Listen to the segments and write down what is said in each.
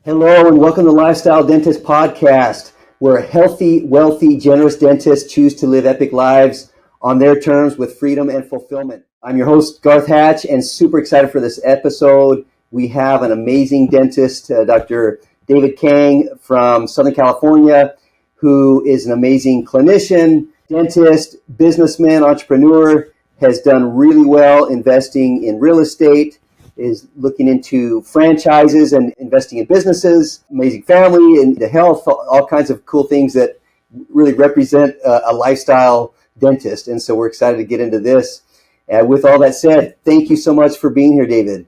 Hello and welcome to Lifestyle Dentist Podcast, where healthy, wealthy, generous dentists choose to live epic lives on their terms with freedom and fulfillment. I'm your host, Garth Hatch, and super excited for this episode. We have an amazing dentist, Dr. David Kang from Southern California, who is an amazing clinician, dentist, businessman, entrepreneur, has done really well investing in real estate, is looking into franchises and investing in businesses, amazing family and the health, all kinds of cool things that really represent a lifestyle dentist. And so we're excited to get into this. With all that said, thank you so much for being here, David.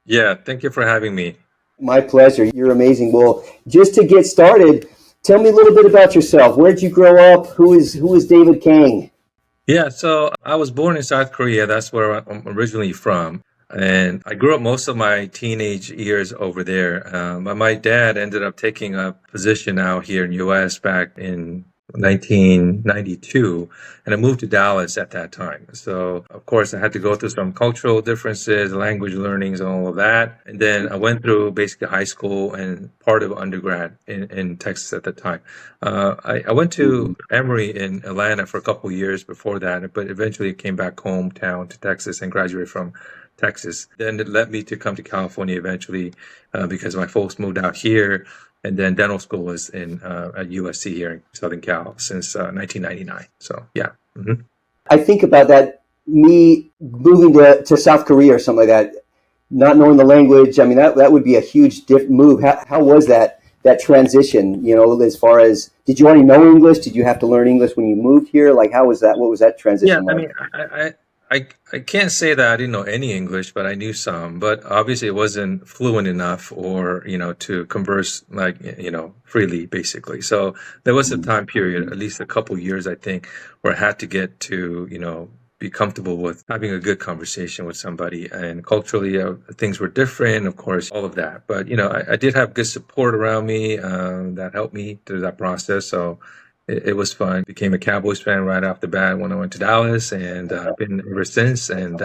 Yeah, thank you for having me. My pleasure. You're amazing. Well, just to get started, tell me a little bit about yourself. Where did you grow up? Who is David Kang? Yeah, so I was born in South Korea. That's where I'm originally from. And I grew up most of my teenage years over there. But my dad ended up taking a position out here in U.S. back in 1992, and I moved to Dallas at that time. So, of course, I had to go through some cultural differences, language learnings, and all of that. And then I went through basically high school and part of undergrad in Texas at the time. I went to Emory in Atlanta for a couple of years before that, but eventually came back hometown to Texas and graduated from Texas. Then it led me to come to California eventually because my folks moved out here. And then dental school was at USC here in Southern Cal since 1999. So, yeah. Mm-hmm. I think about that, me moving to South Korea or something like that, not knowing the language. I mean, that would be a huge move. How was that transition, as far as, did you already know English? Did you have to learn English when you moved here? Like, how was that? What was that transition like? I mean, I can't say that I didn't know any English, but I knew some. But obviously, it wasn't fluent enough, or to converse freely, basically. So there was a time period, at least a couple years, I think, where I had to get to be comfortable with having a good conversation with somebody. And culturally, things were different, of course, all of that. But I did have good support around me that helped me through that process. So it was fun. Became a Cowboys fan right off the bat when I went to Dallas, and been ever since. And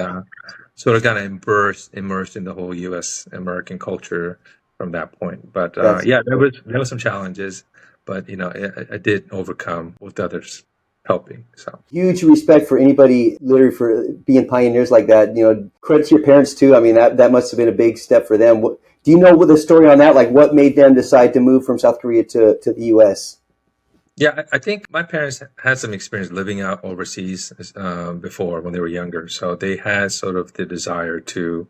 sort of got immersed in the whole U.S. American culture from that point. But there was some challenges, but I did overcome with others helping. So huge respect for anybody, literally, for being pioneers like that. Credit to your parents too. I mean, that must have been a big step for them. Do you know the story on that? Like, what made them decide to move from South Korea to the U.S.? Yeah, I think my parents had some experience living out overseas before when they were younger. So they had sort of the desire to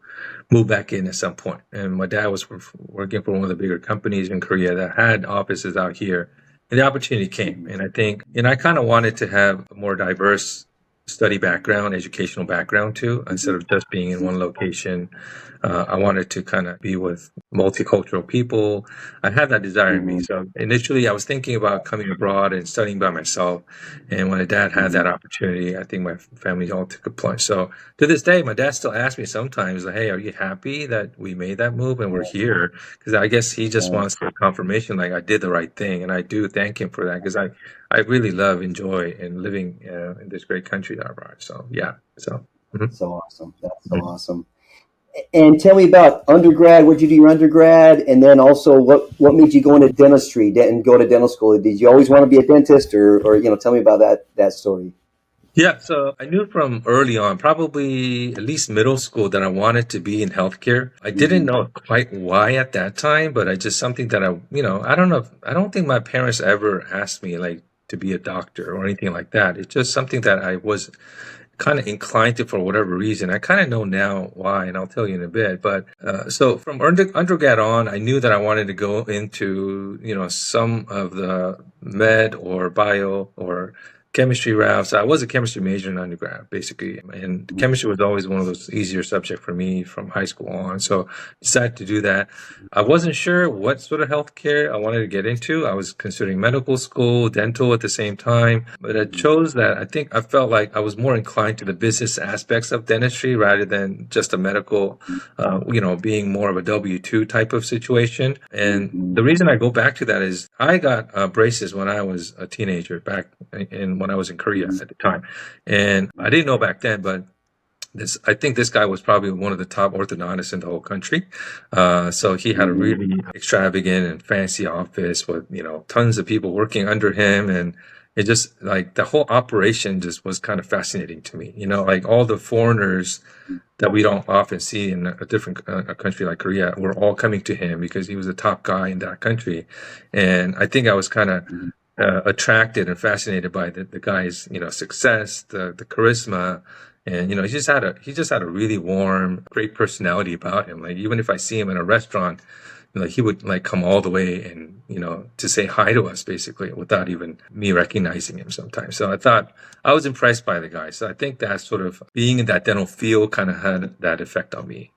move back in at some point. And my dad was working for one of the bigger companies in Korea that had offices out here. And the opportunity came. And I think, I kind of wanted to have a more diverse study background, educational background too, instead of just being in one location. I wanted to kind of be with multicultural people. I had that desire in me. So initially I was thinking about coming abroad and studying by myself. And when my dad had that opportunity, I think my family all took a plunge. So to this day, my dad still asks me sometimes, like, hey, are you happy that we made that move and we're here? Because I guess he just wants a confirmation, like I did the right thing. And I do thank him for that, because I really enjoy and living in this great country that I brought. So, yeah. So, So awesome. That's so awesome. And tell me about undergrad. What did you do your undergrad? And then also, what made you go into dentistry and go to dental school? Did you always want to be a dentist, or tell me about that story? Yeah, so I knew from early on, probably at least middle school, that I wanted to be in healthcare. I didn't know quite why at that time, but I just something that I don't know. I don't think my parents ever asked me like to be a doctor or anything like that. It's just something that I was kind of inclined to for whatever reason. I kind of know now why, and I'll tell you in a bit. But so from undergrad on, I knew that I wanted to go into some of the med or bio or chemistry routes. I was a chemistry major in undergrad, basically, and chemistry was always one of those easier subjects for me from high school on. So decided to do that. I wasn't sure what sort of healthcare I wanted to get into. I was considering medical school, dental at the same time, but I chose that. I think I felt like I was more inclined to the business aspects of dentistry rather than just a medical, being more of a W-2 type of situation. And the reason I go back to that is I got braces when I was a teenager back when I was in Korea at the time. And I didn't know back then, but I think this guy was probably one of the top orthodontists in the whole country. So he had a Mhm. really extravagant and fancy office with, tons of people working under him. And it just like the whole operation just was kind of fascinating to me. Like all the foreigners that we don't often see in a different a country like Korea were all coming to him because he was the top guy in that country. And I think I was kind of Mhm. attracted and fascinated by the guy's success, the charisma, and he just had a really warm, great personality about him. Like even if I see him in a restaurant, like he would like come all the way and to say hi to us basically without even me recognizing him sometimes. So I was impressed by the guy. So I think that sort of being in that dental field kind of had that effect on me.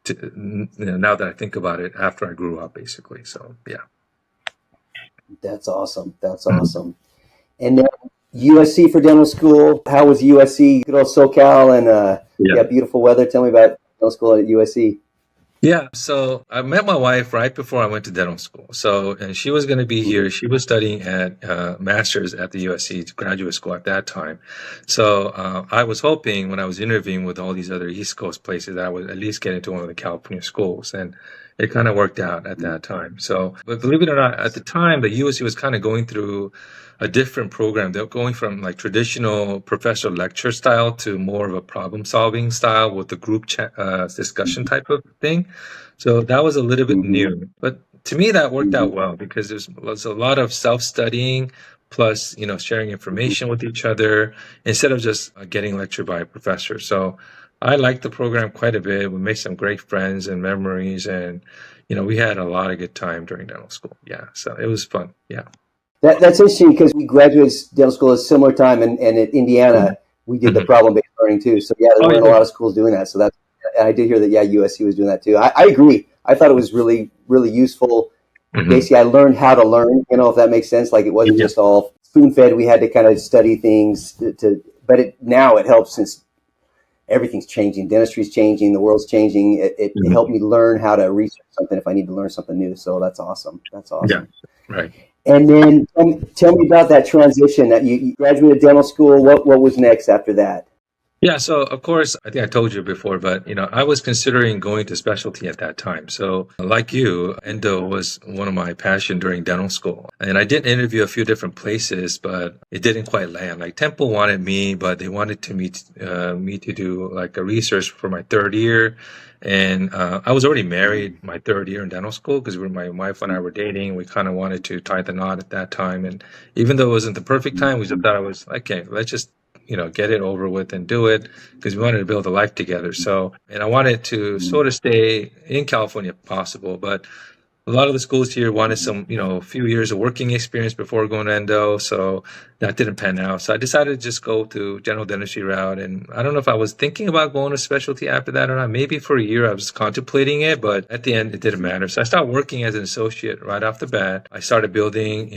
Now that I think about it, after I grew up, basically. So yeah. That's awesome. That's awesome. And then USC for dental school. How was USC? Good old SoCal and Yeah. yeah, beautiful weather. Tell me about dental school at USC. Yeah, so I met my wife right before I went to dental school. So, and she was going to be Mhm. here. She was studying at master's at the USC graduate school at that time. So, I was hoping when I was interviewing with all these other East Coast places, I would at least get into one of the California schools. And it kind of worked out at that time. So, but believe it or not, at the time, the USC was kind of going through a different program. They're going from like traditional professor lecture style to more of a problem solving style with the group discussion type of thing. So that was a little bit Mhm. new, but to me that worked Mhm. out well because was a lot of self-studying plus, sharing Mhm. information with each other instead of just getting lectured by a professor. So I liked the program quite a bit. We made some great friends and memories, and we had a lot of good time during dental school. Yeah, so it was fun. Yeah. That's interesting because we graduated dental school at a similar time, and at Indiana we did the Mhm. problem-based learning too. So yeah, there Oh, you weren't a did. lot of schools doing that. So that's and I did hear that. Yeah, USC was doing that too. I agree. I thought it was really really useful. Hmm. Basically, I learned how to learn. If that makes sense. Like it wasn't Yeah. just all spoon-fed. We had to kind of study things but now it helps since everything's changing. Dentistry's changing. The world's changing. It helped Mhm. me learn how to research something if I need to learn something new. So that's awesome. That's Yeah. awesome. Right. And then tell me about that transition that you graduated dental school. What was next after that? Yeah, so of course, I think I told you before, but I was considering going to specialty at that time. So, like you, endo was one of my passion during dental school. And I did interview a few different places, but it didn't quite land. Like Temple wanted me, but they wanted me to do like a research for my third year. And I was already married my third year in dental school because my wife and I were dating. We kind of wanted to tie the knot at that time. And even though it wasn't the perfect time, we just thought it was okay, let's just get it over with and do it because we wanted to build a life together. So, and I wanted to sort of stay in California if possible, but a lot of the schools here wanted some, a few years of working experience before going to endo. So that didn't pan out. So I decided to just go to general dentistry route. And I don't know if I was thinking about going to specialty after that or not. Maybe for a year I was contemplating it, but at the end it didn't matter. So I started working as an associate right off the bat. I started building,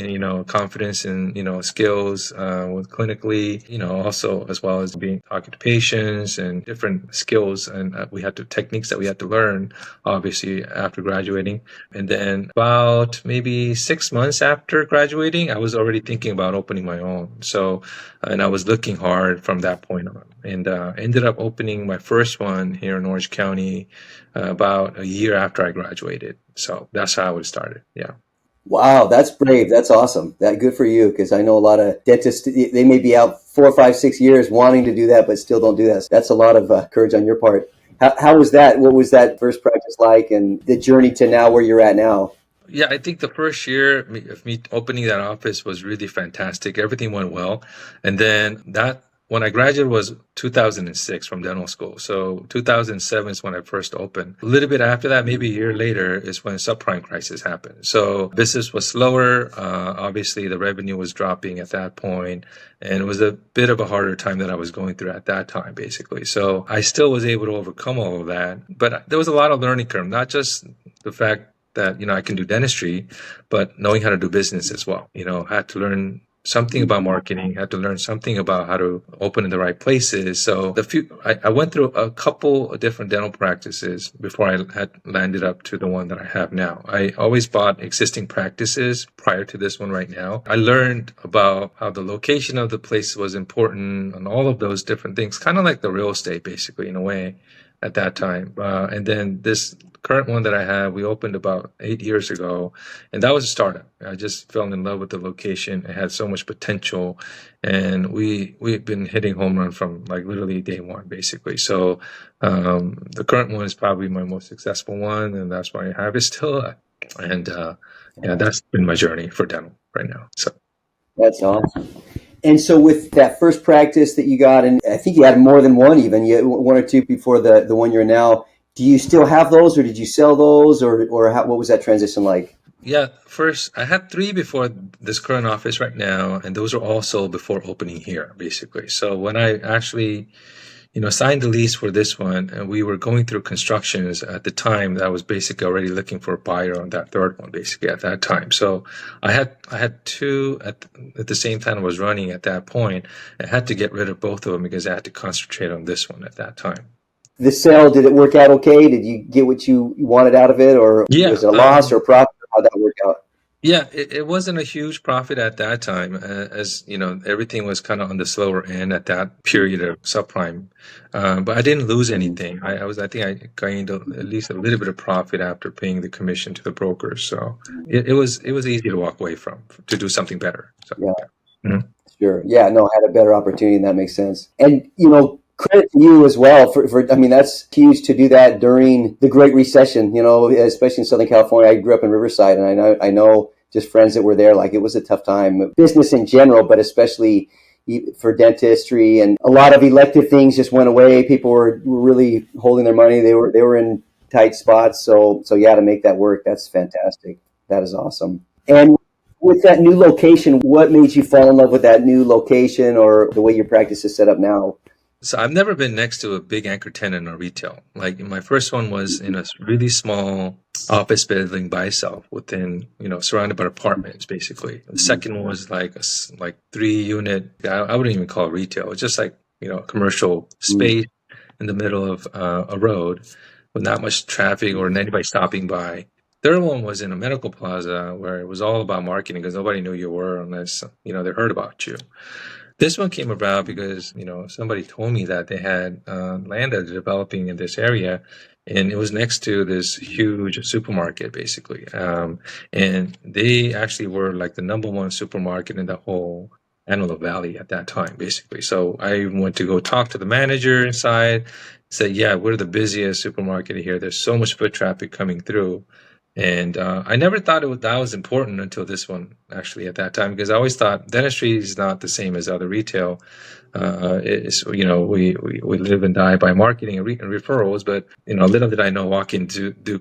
confidence and, skills with clinically, also as well as being talking to patients and different skills. And we had to techniques that we had to learn, obviously, after graduating. And then about maybe 6 months after graduating, I was already thinking about opening my own. So, and I was looking hard from that point on, and ended up opening my first one here in Orange County about a year after I graduated. So that's how it started. Yeah. Wow, that's brave. That's awesome. That good for you because I know a lot of dentists. They may be out 4, 5, 6 years wanting to do that, but still don't do that. That's a lot of courage on your part. How was that? What was that first practice like, and the journey to now where you're at now? Yeah, I think the first year of me opening that office was really fantastic. Everything went well. And then when I graduated was 2006 from dental school. So 2007 is when I first opened. A little bit after that, maybe a year later, is when subprime crisis happened. So business was slower. Obviously, the revenue was dropping at that point, and it was a bit of a harder time that I was going through at that time, basically. So I still was able to overcome all of that, but there was a lot of learning curve, not just the fact that I can do dentistry, but knowing how to do business as well. I had to learn something about marketing, had to learn something about how to open in the right places. So I went through a couple of different dental practices before I had landed up to the one that I have now. I always bought existing practices prior to this one right now. I learned about how the location of the place was important and all of those different things, kind of like the real estate, basically, in a way at that time. And then this current one that I have, we opened about 8 years ago, and that was a startup. I just fell in love with the location. It had so much potential, and we've been hitting home run from like literally day one, basically. So the current one is probably my most successful one, and that's why I have it still. And yeah, that's been my journey for dental right now. So That's awesome. And so with that first practice that you got, and I think you had more than one even, you had one or two before the one you're now, do you still have those or did you sell those or what was that transition like? yeah, first I had three before this current office right now, and those are also before opening here, basically. So when I actually signed the lease for this one, and we were going through constructions at the time that I was basically already looking for a buyer on that third one, basically at that time. So I had two at the same time I was running at that point. I had to get rid of both of them because I had to concentrate on this one at that time. The sale, did it work out okay? Did you get what you wanted out of it, or Yeah, was it a loss or a profit? How'd that work out? yeah, it wasn't a huge profit at that time, as everything was kind of on the slower end at that period of subprime. But I didn't lose anything. I think I gained at least a little bit of profit after paying the commission to the brokers. So it was easy to walk away from to do something better. So Yeah, Mhm. sure. Yeah, no, I had a better opportunity, and that makes sense. And credit to you as well for I mean, that's huge to do that during the Great Recession. Especially in Southern California. I grew up in Riverside, and I know just friends that were there. Like, it was a tough time, business in general, but especially for dentistry, and a lot of elective things just went away. People were really holding their money. They were in tight spots. So yeah, to make that work, that's fantastic. That is awesome. And with that new location, what made you fall in love with that new location or the way your practice is set up now? So I've never been next to a big anchor tenant or retail. Like my first one was in a really small office building by itself within, surrounded by apartments, basically. The second one was like like 3 unit. I wouldn't even call it retail. It's just like, a commercial space in the middle of a road with not much traffic or anybody stopping by. Third one was in a medical plaza where it was all about marketing because nobody knew you were unless, they heard about you. This one came about because, somebody told me that they had land that they're developing in this area, and it was next to this huge supermarket, basically. And they actually were like the number one supermarket in the whole Antelope Valley at that time, basically. So I went to go talk to the manager inside, said, yeah, we're the busiest supermarket here. There's so much foot traffic coming through. And I never thought that was important until this one, actually, at that time, because I always thought dentistry is not the same as other retail. We live and die by marketing and referrals, but little did I know walk-in do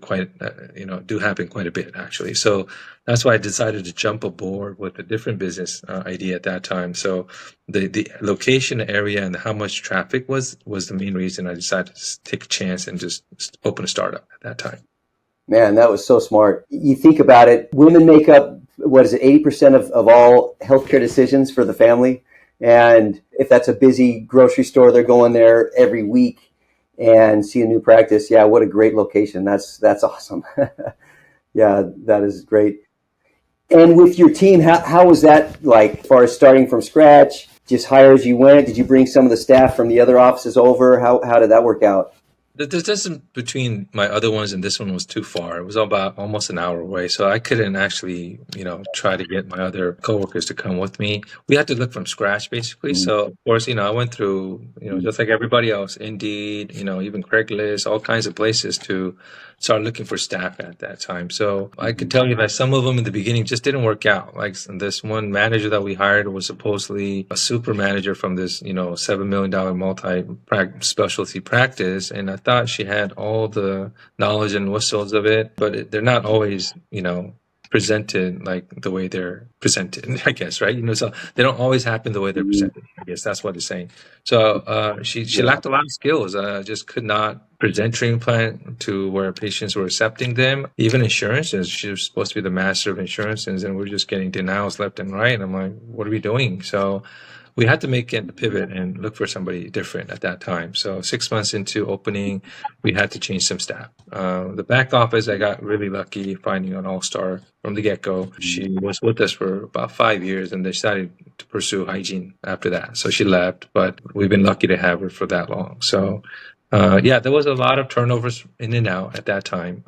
happen quite a bit, actually. So that's why I decided to jump aboard with a different business idea at that time. So the location, area, and how much traffic was the main reason I decided to take a chance and just open a startup at that time. Man, that was so smart. You think about it, women make up, what is it, 80% of all healthcare decisions for the family. And if that's a busy grocery store, they're going there every week and see a new practice. Yeah, what a great location. That's awesome. Yeah, that is great. And with your team, how was that like, as far as starting from scratch, just hire as you went? Did you bring some of the staff from the other offices over? How did that work out? The distance between my other ones and this one was too far. It was about almost an hour away, so I couldn't actually, try to get my other coworkers to come with me. We had to look from scratch, basically. So, of course, I went through, just like everybody else, Indeed, even Craigslist, all kinds of places to start looking for staff at that time. So I could tell you that some of them in the beginning just didn't work out. Like this one manager that we hired was supposedly a super manager from this, $7 million multi-specialty practice, and I thought she had all the knowledge and whistles of it, but they're not always, presented like the way they're presented, I guess, right? So they don't always happen the way they're presented. I guess that's what it's saying. So she Yeah. lacked a lot of skills. Just could not present treatment plan to where patients were accepting them. Even insurances, she was supposed to be the master of insurances, and we're just getting denials left and right. And I'm like, what are we doing? So we had to make it a pivot and look for somebody different at that time. So 6 months into opening, we had to change some staff. The back office, I got really lucky finding an all-star from the get-go. She was with us for about 5 years and decided to pursue hygiene after that. So she left, but we've been lucky to have her for that long. So yeah, there was a lot of turnovers in and out at that time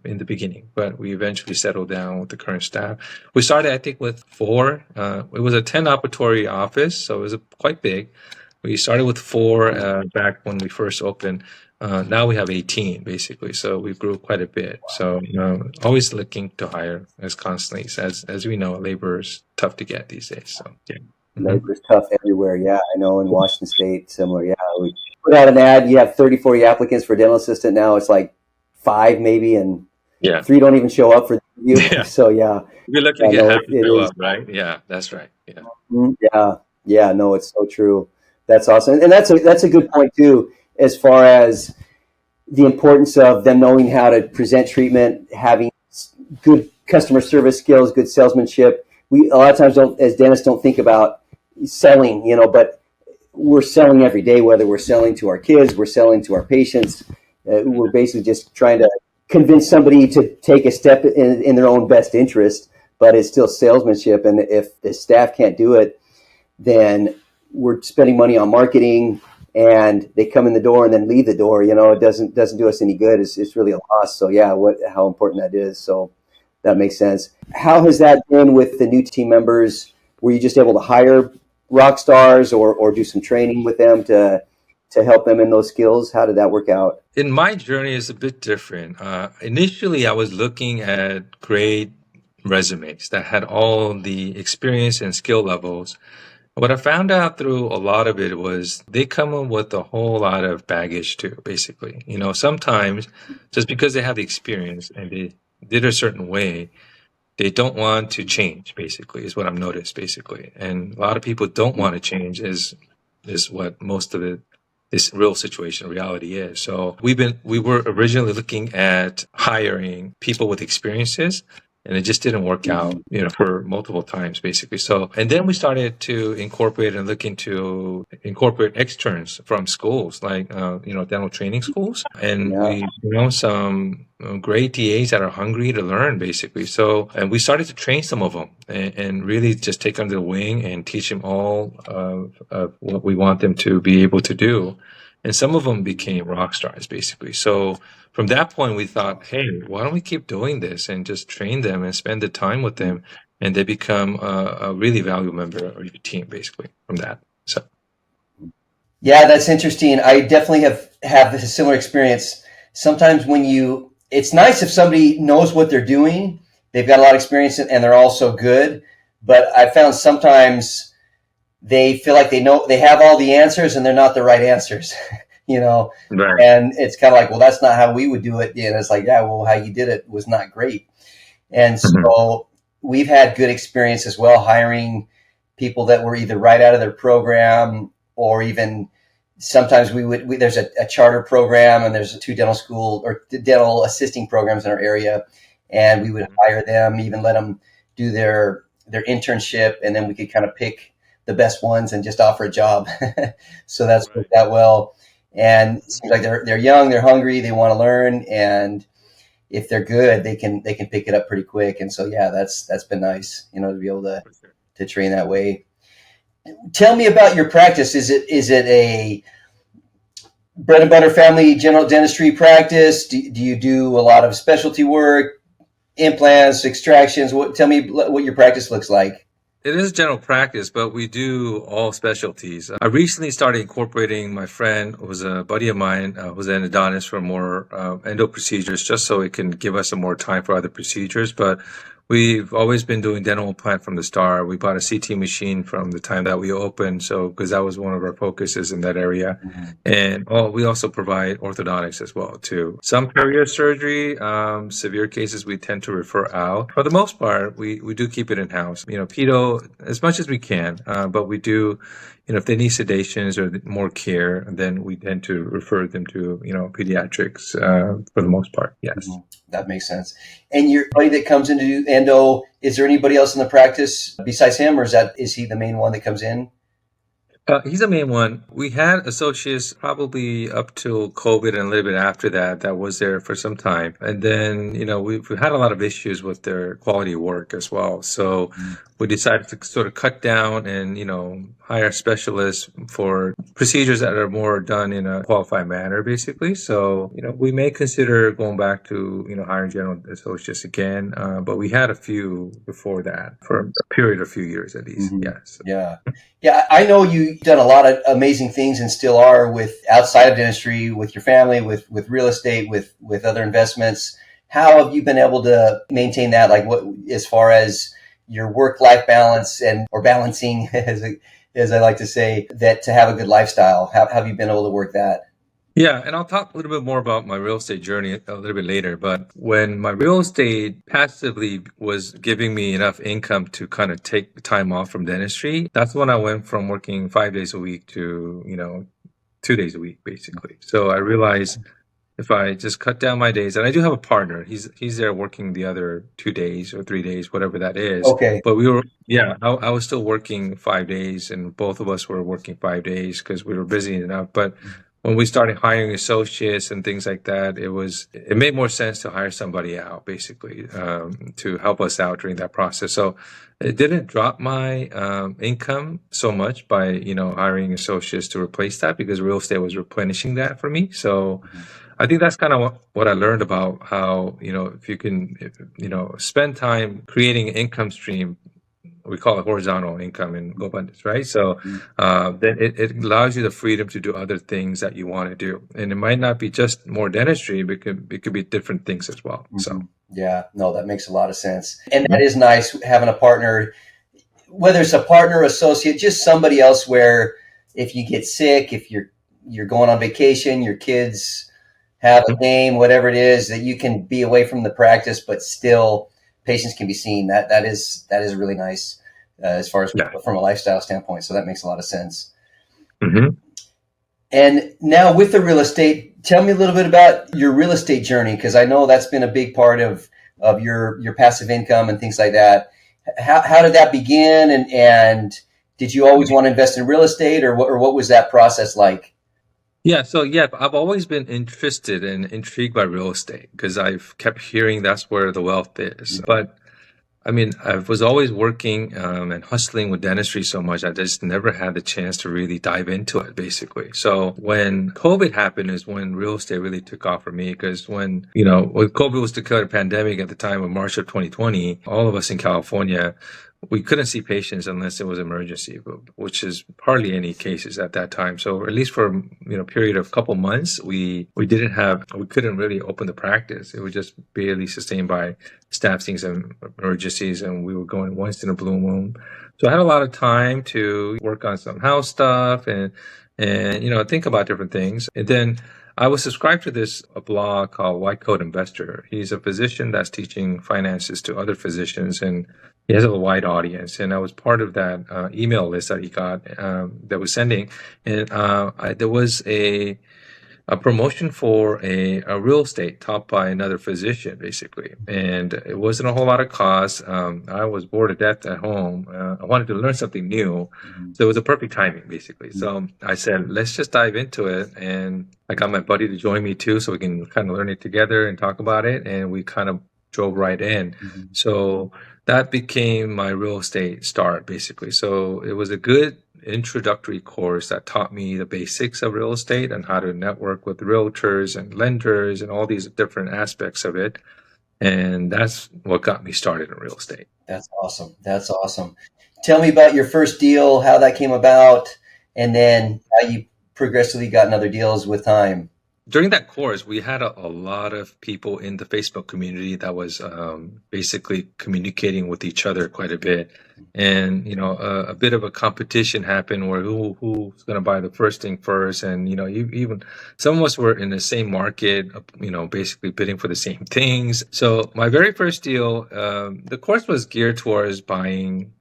in the beginning, but we eventually settled down with the current staff. We started, I think, with 4. It was a 10 operatory office, so it was quite big. We started with 4 back when we first opened. Now we have 18, basically, so we grew quite a bit. So always looking to hire as constantly. As we know, labor is tough to get these days. So yeah. Labor is tough everywhere. Yeah, I know in Washington State, similar. Yeah, we put out an ad. You have 30, 40 applicants for dental assistant. Now it's like 5 maybe, and Yeah. 3 don't even show up for the interview. Yeah. So yeah, We're lucky yeah, to get no, half it to show is. up, right? Yeah, that's right. Yeah. Yeah, yeah, no, it's so true. That's awesome, and that's a good point too, as far as the importance of them knowing how to present treatment, having good customer service skills, good salesmanship. We a lot of times don't, as dentists, don't think about selling, but we're selling every day, whether we're selling to our kids, we're selling to our patients. We're basically just trying to convince somebody to take a step in their own best interest, but it's still salesmanship. And if the staff can't do it, then we're spending money on marketing and they come in the door and then leave the door. It doesn't do us any good. It's really a loss. So yeah, how important that is. So that makes sense. How has that been with the new team members? Were you just able to hire rock stars or do some training with them to help them in those skills? How did that work out? In my journey, it's a bit different. Initially, I was looking at great resumes that had all the experience and skill levels. What I found out through a lot of it was they come in with a whole lot of baggage too, basically. Sometimes just because they have the experience and they did a certain way, they don't want to change, basically, is what I've noticed, basically. And a lot of people don't want to change is what most of this real situation, reality is. So we were originally looking at hiring people with experiences, and it just didn't work out, for multiple times, basically. So, and then we started to incorporate and look into incorporate externs from schools, like, dental training schools. And we, some great DAs that are hungry to learn, basically. So, and we started to train some of them and really just take under the wing and teach them all of what we want them to be able to do. And some of them became rock stars, basically. So from that point, we thought, hey, why don't we keep doing this and just train them and spend the time with them, and they become a really valuable member of your team, basically, from that. So, yeah, that's interesting. I definitely have a similar experience. Sometimes it's nice if somebody knows what they're doing, they've got a lot of experience, and they're also good. But I found sometimes they feel like they have all the answers and they're not the right answers, right. And it's kind of like, well, that's not how we would do it. And it's like, yeah, well, how you did it was not great. And so we've had good experience as well, hiring people that were either right out of their program, or even sometimes there's a charter program and there's 2 dental school or dental assisting programs in our area. And we would hire them, even let them do their internship. And then we could kind of pick the best ones and just offer a job. So that's worked out well. And it seems like they're young, they're hungry, they want to learn, and if they're good, they can pick it up pretty quick. And so yeah, that's been nice, to be able to train that way. Tell me about your practice. Is it a bread and butter family general dentistry practice? Do you do a lot of specialty work, implants, extractions? Tell me what your practice looks like. It is general practice, but we do all specialties. I recently started incorporating my friend, who was a buddy of mine, who's an endodontist, for more endo procedures, just so it can give us some more time for other procedures. But we've always been doing dental implant from the start. We bought a CT machine from the time that we opened, so because that was one of our focuses in that area. Mhm. And we also provide orthodontics as well too. Some perio surgery, severe cases we tend to refer out. For the most part, we do keep it in house. Pedo as much as we can, but we do. If they need sedations or more care, then we tend to refer them to pediatrics for the most part. Yes. Mhm. That makes sense. And your buddy that comes in to do endo, is there anybody else in the practice besides him, or is he the main one that comes in? He's the main one. We had associates probably up till COVID and a little bit after that, that was there for some time. And then, we've had a lot of issues with their quality of work as well. So we decided to sort of cut down and, hire specialists for procedures that are more done in a qualified manner, basically. So, we may consider going back to, hiring general associates again. But we had a few before that for a period of a few years at least. Mhm. Yes. Yeah. Yeah, I know you've done a lot of amazing things and still are with outside of dentistry, with your family, with real estate, with other investments. How have you been able to maintain that? Like what, as far as your work-life balance and or balancing, as I like to say, that to have a good lifestyle. How have you been able to work that? Yeah, and I'll talk a little bit more about my real estate journey a little bit later. But when my real estate passively was giving me enough income to kind of take time off from dentistry, that's when I went from working 5 days a week to, 2 days a week, basically. So I realized if I just cut down my days, and I do have a partner, he's there working the other 2 days or 3 days, whatever that is. Okay. But I was still working 5 days, and both of us were working 5 days because we were busy enough. But when we started hiring associates and things like that, it made more sense to hire somebody out, basically, to help us out during that process. So it didn't drop my income so much by hiring associates to replace that because real estate was replenishing that for me. So I think that's kind of what I learned about how, if you can, spend time creating an income stream, we call it horizontal income in GoBundance, right? So then it allows you the freedom to do other things that you want to do. And it might not be just more dentistry, but it could be different things as well. So, Yeah, no, that makes a lot of sense. And that is nice having a partner, whether it's a partner, associate, just somebody else where if you get sick, if you're going on vacation, your kids have a game, whatever it is, that you can be away from the practice, but still patients can be seen. That is really nice as far as yeah. from a lifestyle standpoint. So that makes a lot of sense. hmm And now with the real estate, tell me a little bit about your real estate journey, because I know that's been a big part of your passive income and things like that. How did that begin, and did you always want to invest in real estate, or what was that process like? Yeah, so yeah, I've always been interested and intrigued by real estate because I've kept hearing that's where the wealth is. But I mean, I was always working and hustling with dentistry so much, I just never had the chance to really dive into it, basically. So when COVID happened is when real estate really took off for me because when COVID was declared a pandemic at the time of March of 2020, all of us in California, we couldn't see patients unless it was emergency, which is hardly any cases at that time. So at least for a period of a couple months, we couldn't really open the practice. It was just barely sustained by staffings and emergencies, and we were going once in a blue moon. So I had a lot of time to work on some house stuff and think about different things. And then I was subscribed to a blog called White Coat Investor. He's a physician that's teaching finances to other physicians, and he has a wide audience. And I was part of that email list that he got that was sending. And there was a promotion for a real estate taught by another physician, basically. And it wasn't a whole lot of cost. I was bored to death at home. I wanted to learn something new. So it was a perfect timing, basically. So I said, let's just dive into it. And I got my buddy to join me too, so we can kind of learn it together and talk about it. And we kind of drove right in. So that became my real estate start, basically. So it was a good introductory course that taught me the basics of real estate and how to network with realtors and lenders and all these different aspects of it. And that's what got me started in real estate. That's awesome. That's awesome. Tell me about your first deal, how that came about, and then how you progressively got in other deals with time. during that course, we had a lot of people in the Facebook community that was basically communicating with each other quite a bit, and a bit of a competition happened where who's going to buy the first thing first, and even some of us were in the same market, basically bidding for the same things. So my very first deal, the course was geared towards buying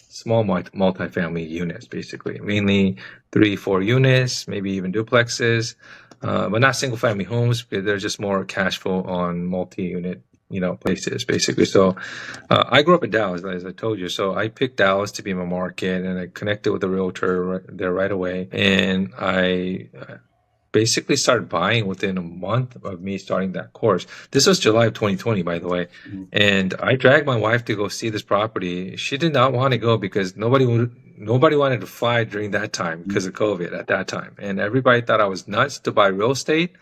small multifamily units, basically, mainly 3, 4 units, maybe even duplexes, but not single family homes because they're just more cash flow on multi-unit, places, basically. So I grew up in Dallas, as I told you. So I picked Dallas to be my market, and I connected with a realtor there right away. And I basically started buying within a month of me starting that course. This was July of 2020, by the way. And I dragged my wife to go see this property. She did not want to go because nobody wanted to fly during that time because of COVID at that time. And everybody thought I was nuts to buy real estate.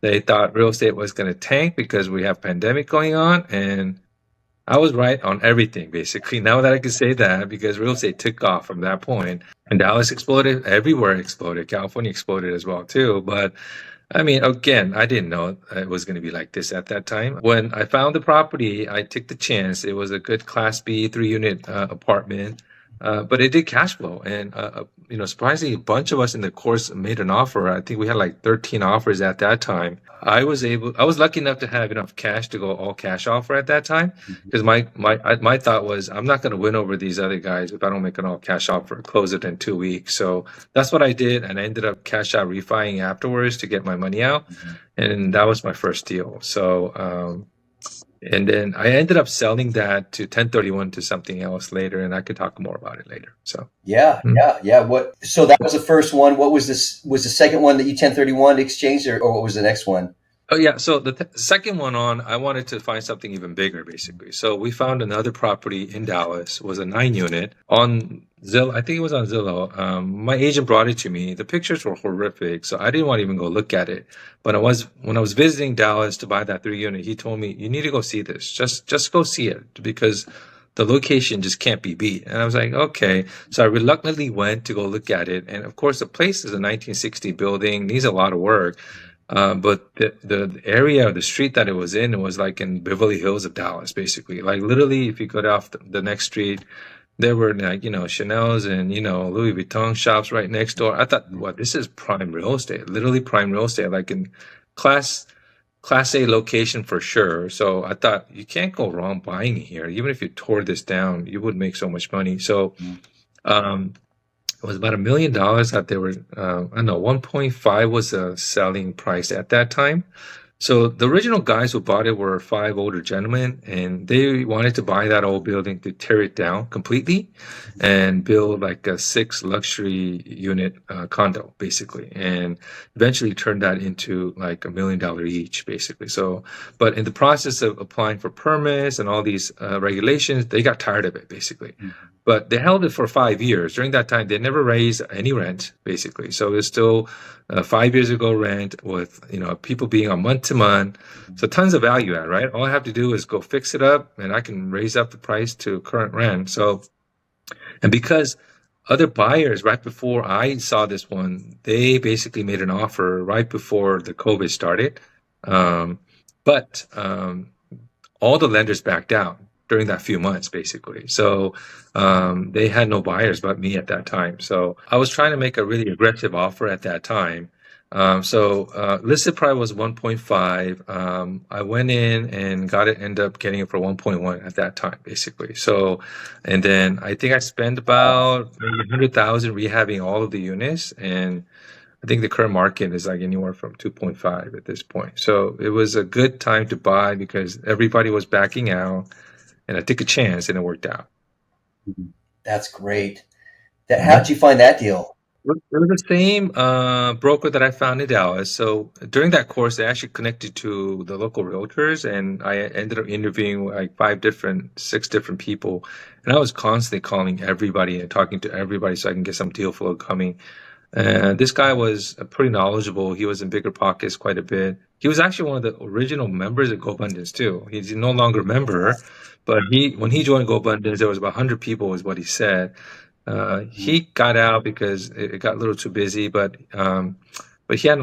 They thought real estate was going to tank because we have pandemic going on. And I was right on everything, basically. Now that I can say that, because real estate took off from that point, and Dallas exploded, everywhere exploded. California exploded as well too. But I mean, again, I didn't know it was going to be like this at that time. When I found the property, I took the chance. It was a good Class B 3 unit apartment, but it did cash flow. And surprisingly, a bunch of us in the course made an offer. I think we had like 13 offers at that time. I was lucky enough to have enough cash to go all cash offer at that time, because my thought was, I'm not going to win over these other guys if I don't make an all cash offer, close it in 2 weeks. So that's what I did, and I ended up cash out refining afterwards to get my money out, and that was my first deal. So and then I ended up selling that to 1031 to something else later, and I could talk more about it later. So Yeah, yeah. So that was the first one. What was this? Was the second one that you 1031 exchanged, or what was the next one? Oh yeah, so the second one on, I wanted to find something even bigger, basically. So we found another property in Dallas, was a 9 unit on Zillow. I think it was on Zillow. My agent brought it to me. The pictures were horrific, so I didn't want to even go look at it. But when I was visiting Dallas to buy that 3 unit, he told me, you need to go see this. Just go see it, because the location just can't be beat. And I was like, okay. So I reluctantly went to go look at it. And of course, the place is a 1960 building, needs a lot of work. But the area, the street that it was in, it was like in Beverly Hills of Dallas, basically. Like literally, if you go off the next street, there were like, Chanel's and, Louis Vuitton shops right next door. I thought, well, this is prime real estate, literally prime real estate, like in class A location for sure. So I thought, you can't go wrong buying it here. Even if you tore this down, you would make so much money. So, it was about $1 million that they were, I don't know, 1.5 was the selling price at that time. So the original guys who bought it were 5 older gentlemen, and they wanted to buy that old building to tear it down completely and build like a 6 luxury unit condo, basically, and eventually turn that into like $1 million each, basically. So, but in the process of applying for permits and all these regulations, they got tired of it, basically. But they held it for 5 years. During that time, they never raised any rent, basically. So it's still 5 years ago rent with, people being on month to month. So tons of value add, right? All I have to do is go fix it up, and I can raise up the price to current rent. So, and because other buyers, right before I saw this one, they basically made an offer right before the COVID started. But all the lenders backed out during that few months, basically. So they had no buyers but me at that time. So I was trying to make a really aggressive offer at that time. So listed price was 1.5. I went in and ended up getting it for 1.1 at that time, basically. So, and then I think I spent about maybe 100,000 rehabbing all of the units, and I think the current market is like anywhere from 2.5 at this point. So it was a good time to buy because everybody was backing out, and I took a chance, and it worked out. That's great. How did you find that deal? It was the same broker that I found in Dallas. So during that course, I actually connected to the local realtors, and I ended up interviewing like 6 different people. And I was constantly calling everybody and talking to everybody so I can get some deal flow coming. And this guy was pretty knowledgeable. He was in Bigger Pockets quite a bit. He was actually one of the original members of GoBundance too. He's no longer a member, but when he joined GoBundance, there was about 100 people, is what he said. He got out because it got a little too busy, but but he had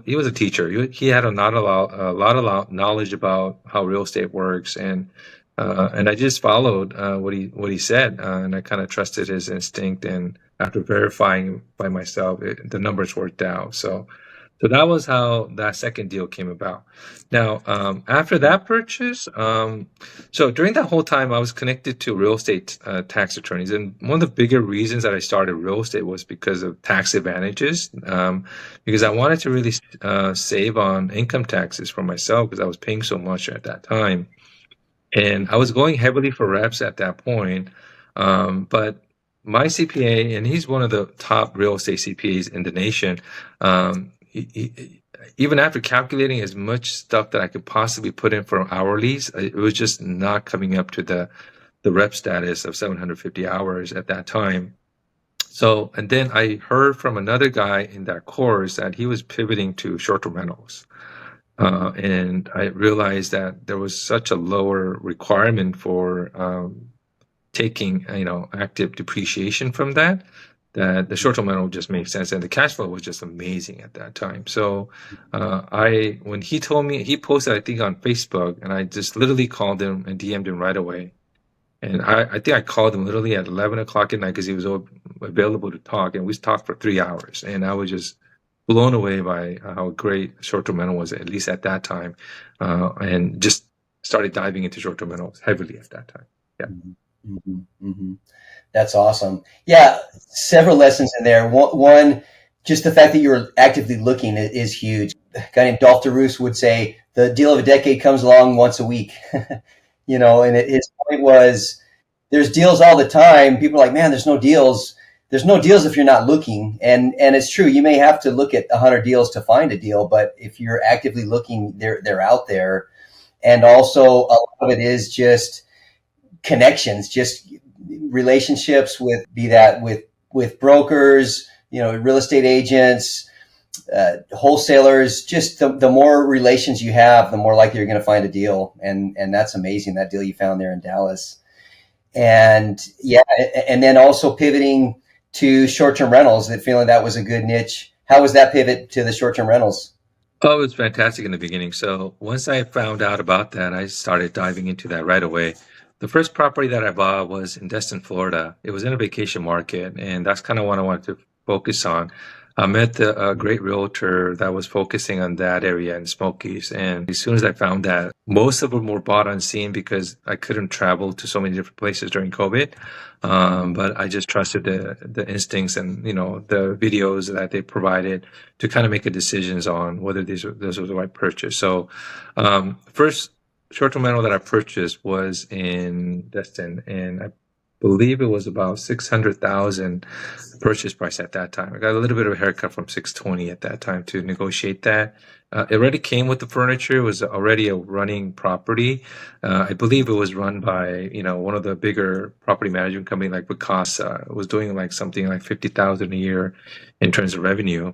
he was a teacher. He had a lot of knowledge about how real estate works, and I just followed what he said, and I kind of trusted his instinct. And after verifying by myself, the numbers worked out. So that was how that second deal came about. Now, after that purchase, so during that whole time, I was connected to real estate tax attorneys, and one of the bigger reasons that I started real estate was because of tax advantages. Because I wanted to really save on income taxes for myself because I was paying so much at that time, and I was going heavily for reps at that point. But my CPA, and he's one of the top real estate CPAs in the nation, even after calculating as much stuff that I could possibly put in for hourlies, it was just not coming up to the rep status of 750 hours at that time. So, and then I heard from another guy in that course that he was pivoting to short-term rentals. And I realized that there was such a lower requirement for taking, active depreciation from that the short-term rental just made sense, and the cash flow was just amazing at that time. So, when he told me, he posted, I think, on Facebook, and I just literally called him and DM'd him right away. And I think I called him literally at 11 o'clock at night because he was available to talk, and we talked for 3 hours. And I was just blown away by how great short-term rental was, at least at that time, and just started diving into short-term rentals heavily at that time. Yeah. Mm-hmm. Mm-hmm. That's awesome. Yeah, several lessons in there. One, just the fact that you're actively looking is huge. A guy named Dolph DeRoos would say the deal of a decade comes along once a week. And his point was there's deals all the time. People are like, man, there's no deals. There's no deals if you're not looking. And it's true. You may have to look at 100 deals to find a deal, but if you're actively looking, they're out there. And also a lot of it is just connections, just relationships with brokers, real estate agents, wholesalers. Just the more relations you have, the more likely you're going to find a deal. And that's amazing, that deal you found there in Dallas. And yeah, and then also pivoting to short-term rentals, that feeling that was a good niche. How was that pivot to the short-term rentals? Oh, it was fantastic in the beginning. So once I found out about that, I started diving into that right away. The first property that I bought was in Destin, Florida. It was in a vacation market, and that's kind of what I wanted to focus on. I met a great realtor that was focusing on that area in Smokies. And as soon as I found that, most of them were bought on scene because I couldn't travel to so many different places during COVID. But I just trusted the instincts and, the videos that they provided to kind of make a decisions on whether this was the right purchase. So, first short-term rental that I purchased was in Destin, and I believe it was about 600,000 purchase price at that time. I got a little bit of a haircut from 620 at that time to negotiate that. It already came with the furniture. It was already a running property. I believe it was run by, one of the bigger property management company like Vacasa. It was doing like something like 50,000 a year in terms of revenue.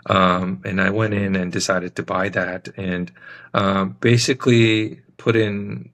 And I went in and decided to buy that, and basically put in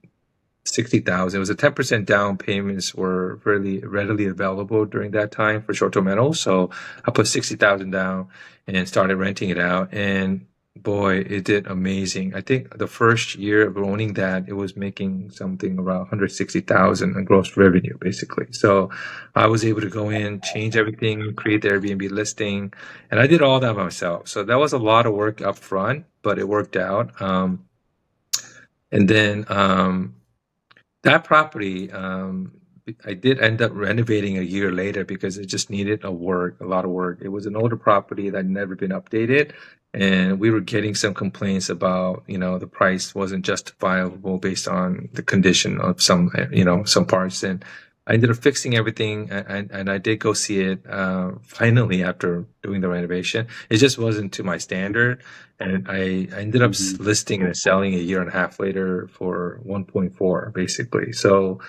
60,000. It was a 10% down. Payments were really readily available during that time for short-term rentals. So I put 60,000 down and started renting it out. And boy, it did amazing. I think the first year of owning that, it was making something around 160,000 in gross revenue, basically. So I was able to go in, change everything, create the Airbnb listing, and I did all that myself. So that was a lot of work up front, but it worked out. And then that property, I did end up renovating a year later because it just needed a lot of work. It was an older property that had never been updated, and we were getting some complaints about, the price wasn't justifiable based on the condition of some parts. And I ended up fixing everything, and I did go see it finally after doing the renovation. It just wasn't to my standard, and I ended up listing and selling a year and a half later for 1.4, basically. So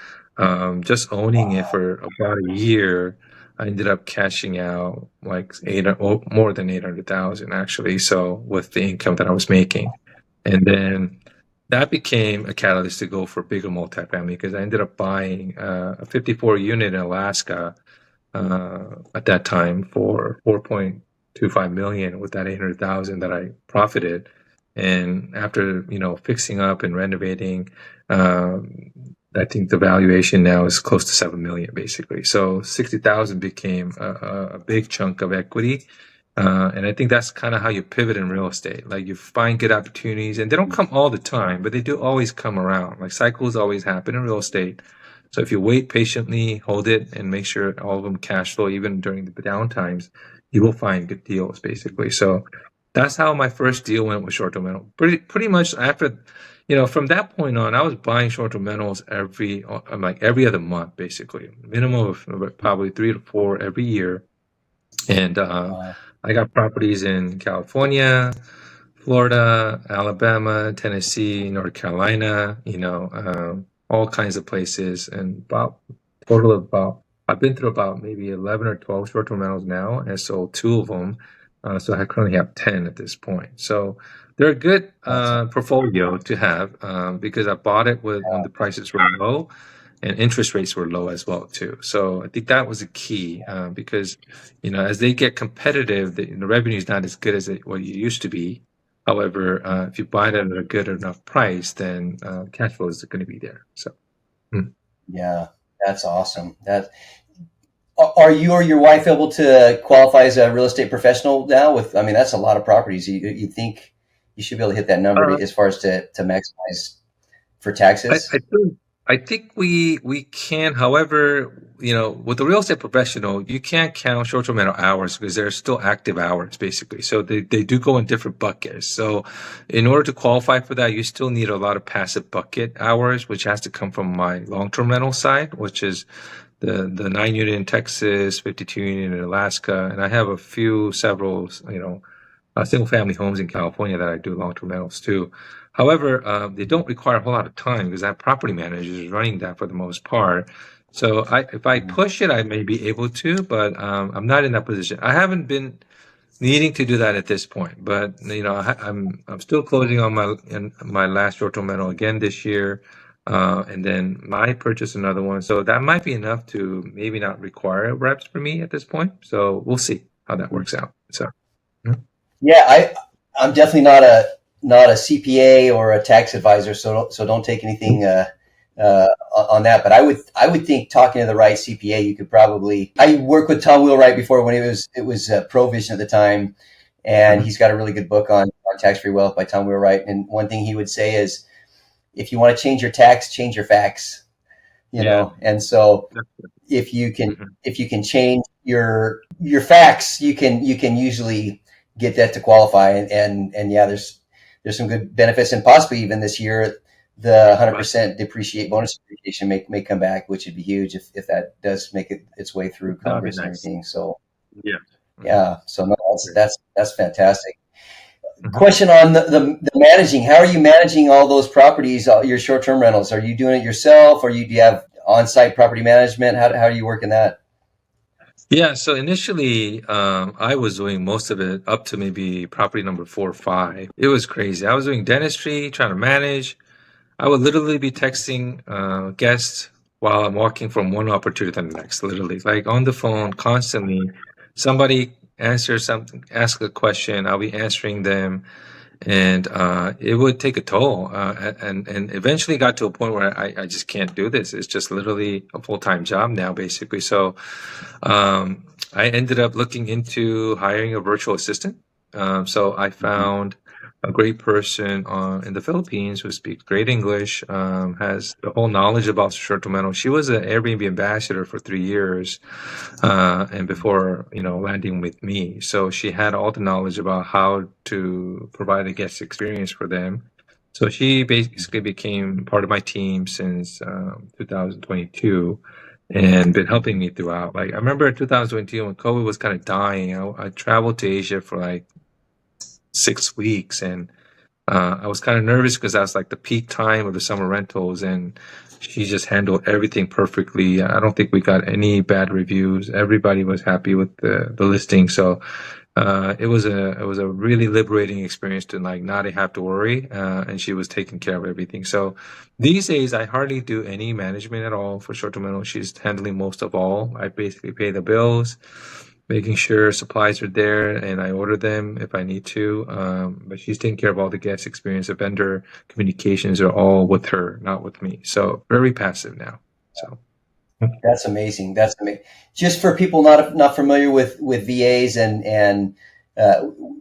just owning it for about a year, I ended up cashing out like more than 800,000 actually. So with the income that I was making, and then that became a catalyst to go for bigger multifamily because I ended up buying a 54 unit in Alaska at that time for 1.25 million with that 800,000 that I profited. And after, fixing up and renovating, um, I think the valuation now is close to 7 million basically. So 60,000 became a big chunk of equity. And I think that's kind of how you pivot in real estate. Like you find good opportunities and they don't come all the time, but they do always come around. Like cycles always happen in real estate. So if you wait patiently, hold it, and make sure all of them cash flow even during the down times, you will find good deals basically. So that's how my first deal went with short-term rental. Pretty much after, from that point on, I was buying short-term rentals every other month basically, minimum of probably 3 to 4 every year. And Wow. I got properties in California, Florida, Alabama, Tennessee, North Carolina, all kinds of places, and I've been through about maybe 11 or 12 short-term rentals now, and sold two of them. So I currently have 10 at this point. So they're a good That's portfolio to have because I bought it when the prices were low and interest rates were low as well too. So I think that was a key because as they get competitive, the revenue is not as good as what it used to be. However, if you buy it at a good enough price, then cash flow is going to be there. So, yeah, that's awesome. Are you or your wife able to qualify as a real estate professional now? I mean, that's a lot of properties. You think you should be able to hit that number uh, as far as to maximize for I, taxes? I think I think we can. However, with the real estate professional, you can't count short-term rental hours because they're still active hours, basically. So they do go in different buckets. So in order to qualify for that, you still need a lot of passive bucket hours, which has to come from my long-term rental side, which is the 9 unit in Texas, 52 unit in Alaska, and I have several, single family homes in California that I do long-term rentals too. However, they don't require a whole lot of time because that property manager is running that for the most part. So if I Mhm. push it, I may be able to, but I'm not in that position. I haven't been needing to do that at this point, but I'm still closing on my last short-term rental again this year, and then might purchase another one. So that might be enough to maybe not require reps for me at this point. So we'll see how that works out. So. Yeah, I'm definitely not a CPA or a tax advisor, so don't take anything on that. But I would think talking to the right CPA, you could probably. I worked with Tom Wheelwright before when it was Provision at the time, and Mhm. he's got a really good book on tax free wealth by Tom Wheelwright. And one thing he would say is, if you want to change your tax, change your facts. Yeah. And so if you can Mhm. if you can change your facts, you can usually get that to qualify. And yeah, there's some good benefits, and possibly even this year the Right. 100% bonus depreciation may come back, which would be huge if that does make its way through That would be Congress and nice. everything. So Yeah. Mhm. yeah, so no, that's Great. that's that's fantastic. Mhm. Question on the managing. How are you managing all those properties, your short-term rentals? Are you doing it yourself, or do you have on-site property management? How are you working that? Yeah, so initially, I was doing most of it up to maybe property number 4 or 5. It was crazy. I was doing dentistry, trying to manage. I would literally be texting guests while I'm walking from one opportunity to the next, literally, like on the phone constantly. Somebody answers something, ask a question, I'll be answering them, and it would take a toll. And eventually got to a point where I just can't do this. It's just literally a full-time job now, basically. So I ended up looking into hiring a virtual assistant. So I Mhm. found a great person in the Philippines who speaks great English, has the whole knowledge about short-term rental. She was an Airbnb ambassador for 3 years, and before landing with me, so she had all the knowledge about how to provide a guest experience for them. So she basically became part of my team since 2022 and been helping me throughout. Like I remember in 2022 when COVID was kind of dying, I traveled to Asia for like 6 weeks, and I was kind of nervous because that was like the peak time of the summer rentals, and she just handled everything perfectly. I don't think we got any bad reviews. Everybody was happy with the listing. So it was a really liberating experience to like not have to worry, and she was taking care of everything. So these days I hardly do any management at all for short-term rental. She's handling most of all. I basically pay the bills. making sure supplies are there, and I order them if I need to. But she's taking care of all the guest experience. The vendor communications are all with her, not with me. So very passive now. So That's amazing. That's amazing. Just for people not familiar with VAs and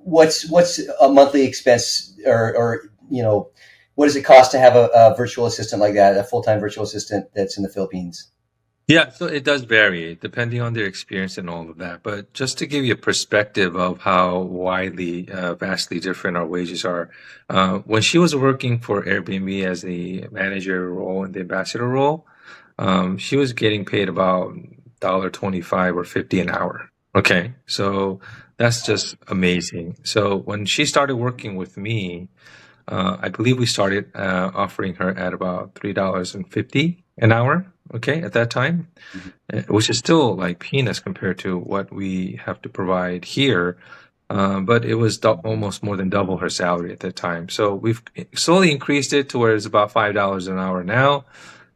what's a monthly expense or what does it cost to have a virtual assistant like that, a full-time virtual assistant that's in the Philippines? yeah, so it does vary depending on their experience and all of that. But just to give you a perspective of how widely, vastly different our wages are, when she was working for Airbnb as the manager role and the ambassador role, she was getting paid about $1.25 or 50 an hour. Okay, so that's just amazing. So when she started working with me, I believe we started offering her at about $3.50 an hour. Okay, at that time, which is still like peanuts compared to what we have to provide here. But it was almost more than double her salary at that time. So we've slowly increased it to where it's about $5 an hour now.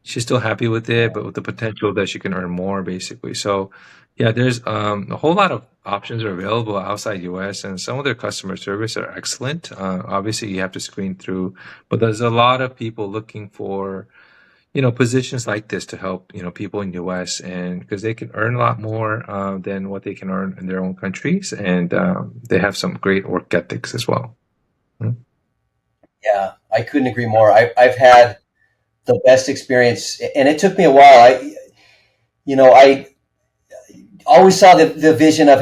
She's still happy with it, but with the potential that she can earn more, basically. So, yeah, there's a whole lot of options are available outside US, and some of their customer service are excellent. Obviously, you have to screen through, but there's a lot of people looking for positions like this to help people in US, and because they can earn a lot more than what they can earn in their own countries, and they have some great work ethics as well. Mhm. Yeah, I couldn't agree more. I've had the best experience, and it took me a while. I always saw the vision of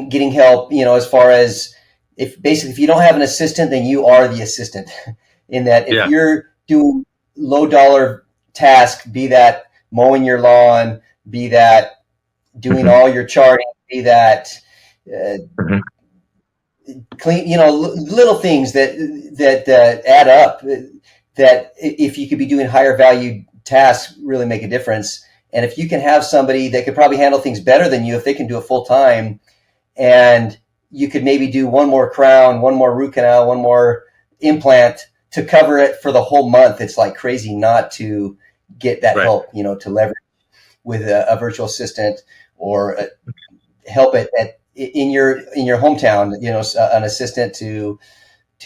getting help, as far as if you don't have an assistant, then you are the assistant. In that, if Yeah. you're doing low dollar task, be that mowing your lawn, be that doing Mhm. all your charting, be that uh, Mhm. clean, little things that add up. That if you could be doing higher value tasks, really make a difference. And if you can have somebody that could probably handle things better than you, if they can do it full time, and you could maybe do one more crown, one more root canal, one more implant to cover it for the whole month, it's like crazy not to get that Right. help, to leverage with a virtual assistant or help in your hometown, an assistant to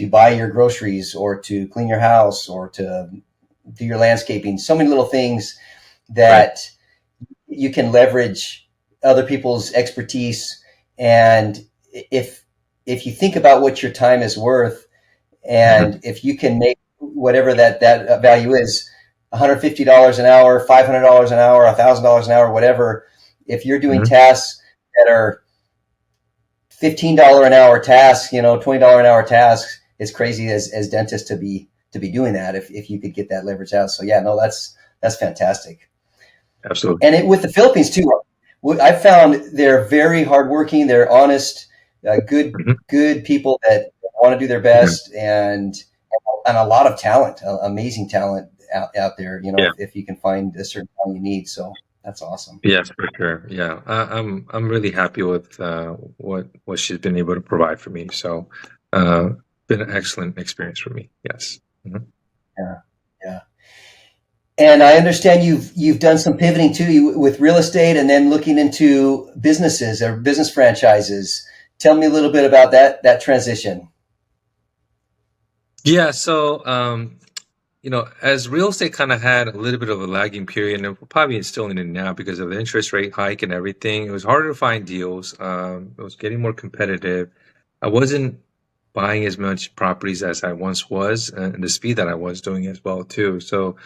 buy your groceries or to clean your house or to do your landscaping. So many little things Right. that you can leverage other people's expertise. And if if you think about what your time is worth, Mhm. and if you can make whatever that value is, $150 an hour, $500 an hour, $1,000 an hour, whatever, if you're doing Mhm. tasks that are $15 an hour tasks, $20 an hour tasks, it's crazy as dentists to be doing that if you could get that leverage out. So yeah, no, that's fantastic. Absolutely. And with the Philippines too, I've found they're very hardworking. They're honest, good Mhm. good people that want to do their Yeah. best, and a lot of talent, amazing talent out there. Yeah. If you can find a certain talent you need, so that's awesome. Yes, for sure. Yeah, I'm really happy with what she's been able to provide for me. So, uh, been an excellent experience for me. Yes. Mhm. Yeah, yeah. And I understand you've done some pivoting too with real estate, and then looking into businesses or business franchises. Tell me a little bit about that transition. Yeah. So, as real estate kind of had a little bit of a lagging period, and probably it's still in it now because of the interest rate hike and everything. It was harder to find deals. It was getting more competitive. I wasn't buying as much properties as I once was, and the speed that I was doing as well too. So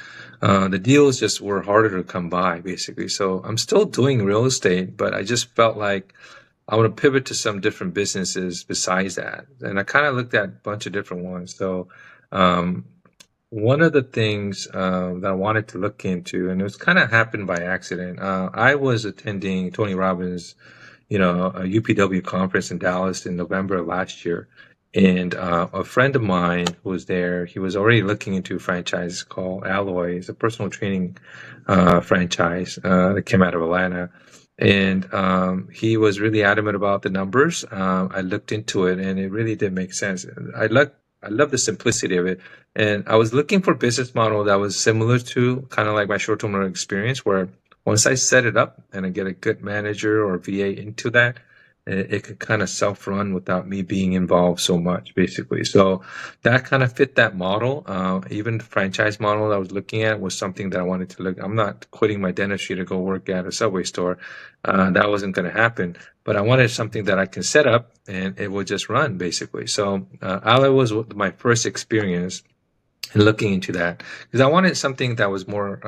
the deals just were harder to come by, basically. So I'm still doing real estate, but I just felt like I want to pivot to some different businesses besides that. And I kind of looked at a bunch of different ones. So um, one of the things that I wanted to look into, and it was kind of happened by accident. I was attending Tony Robbins, a UPW conference in Dallas in November of last year, and a friend of mine who was there, he was already looking into a franchise called Alloy. It's a personal training franchise that came out of Atlanta. And he was really adamant about the numbers. I looked into it, and it really did make sense. I love the simplicity of it. And I was looking for a business model that was similar to kind of like my short-term rental experience, where once I set it up and I get a good manager or VA into that, it could kind of self-run without me being involved so much, basically. So that kind of fit that model. Even the franchise model I was looking at was something that I wanted to look. I'm not quitting my dentistry to go work at a Subway store. That wasn't going to happen. But I wanted something that I can set up and it would just run, basically. So Aloe was my first experience and looking into that because I wanted something that was more,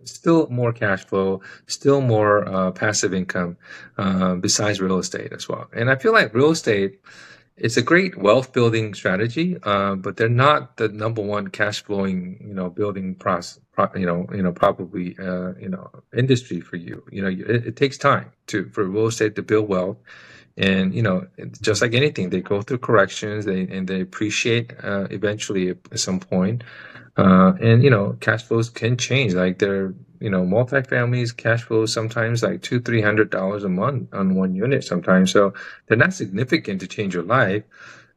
still more cash flow, still more passive income, besides real estate as well. And I feel like real estate, it's a great wealth building strategy, but they're not the number one cash flowing, building probably, industry for you. It takes time for real estate to build wealth. And just like anything, they go through corrections, they appreciate eventually at some point. And cash flows can change. Like they're multifamilies cash flows sometimes like $200-300 a month on one unit sometimes. So they're not significant to change your life,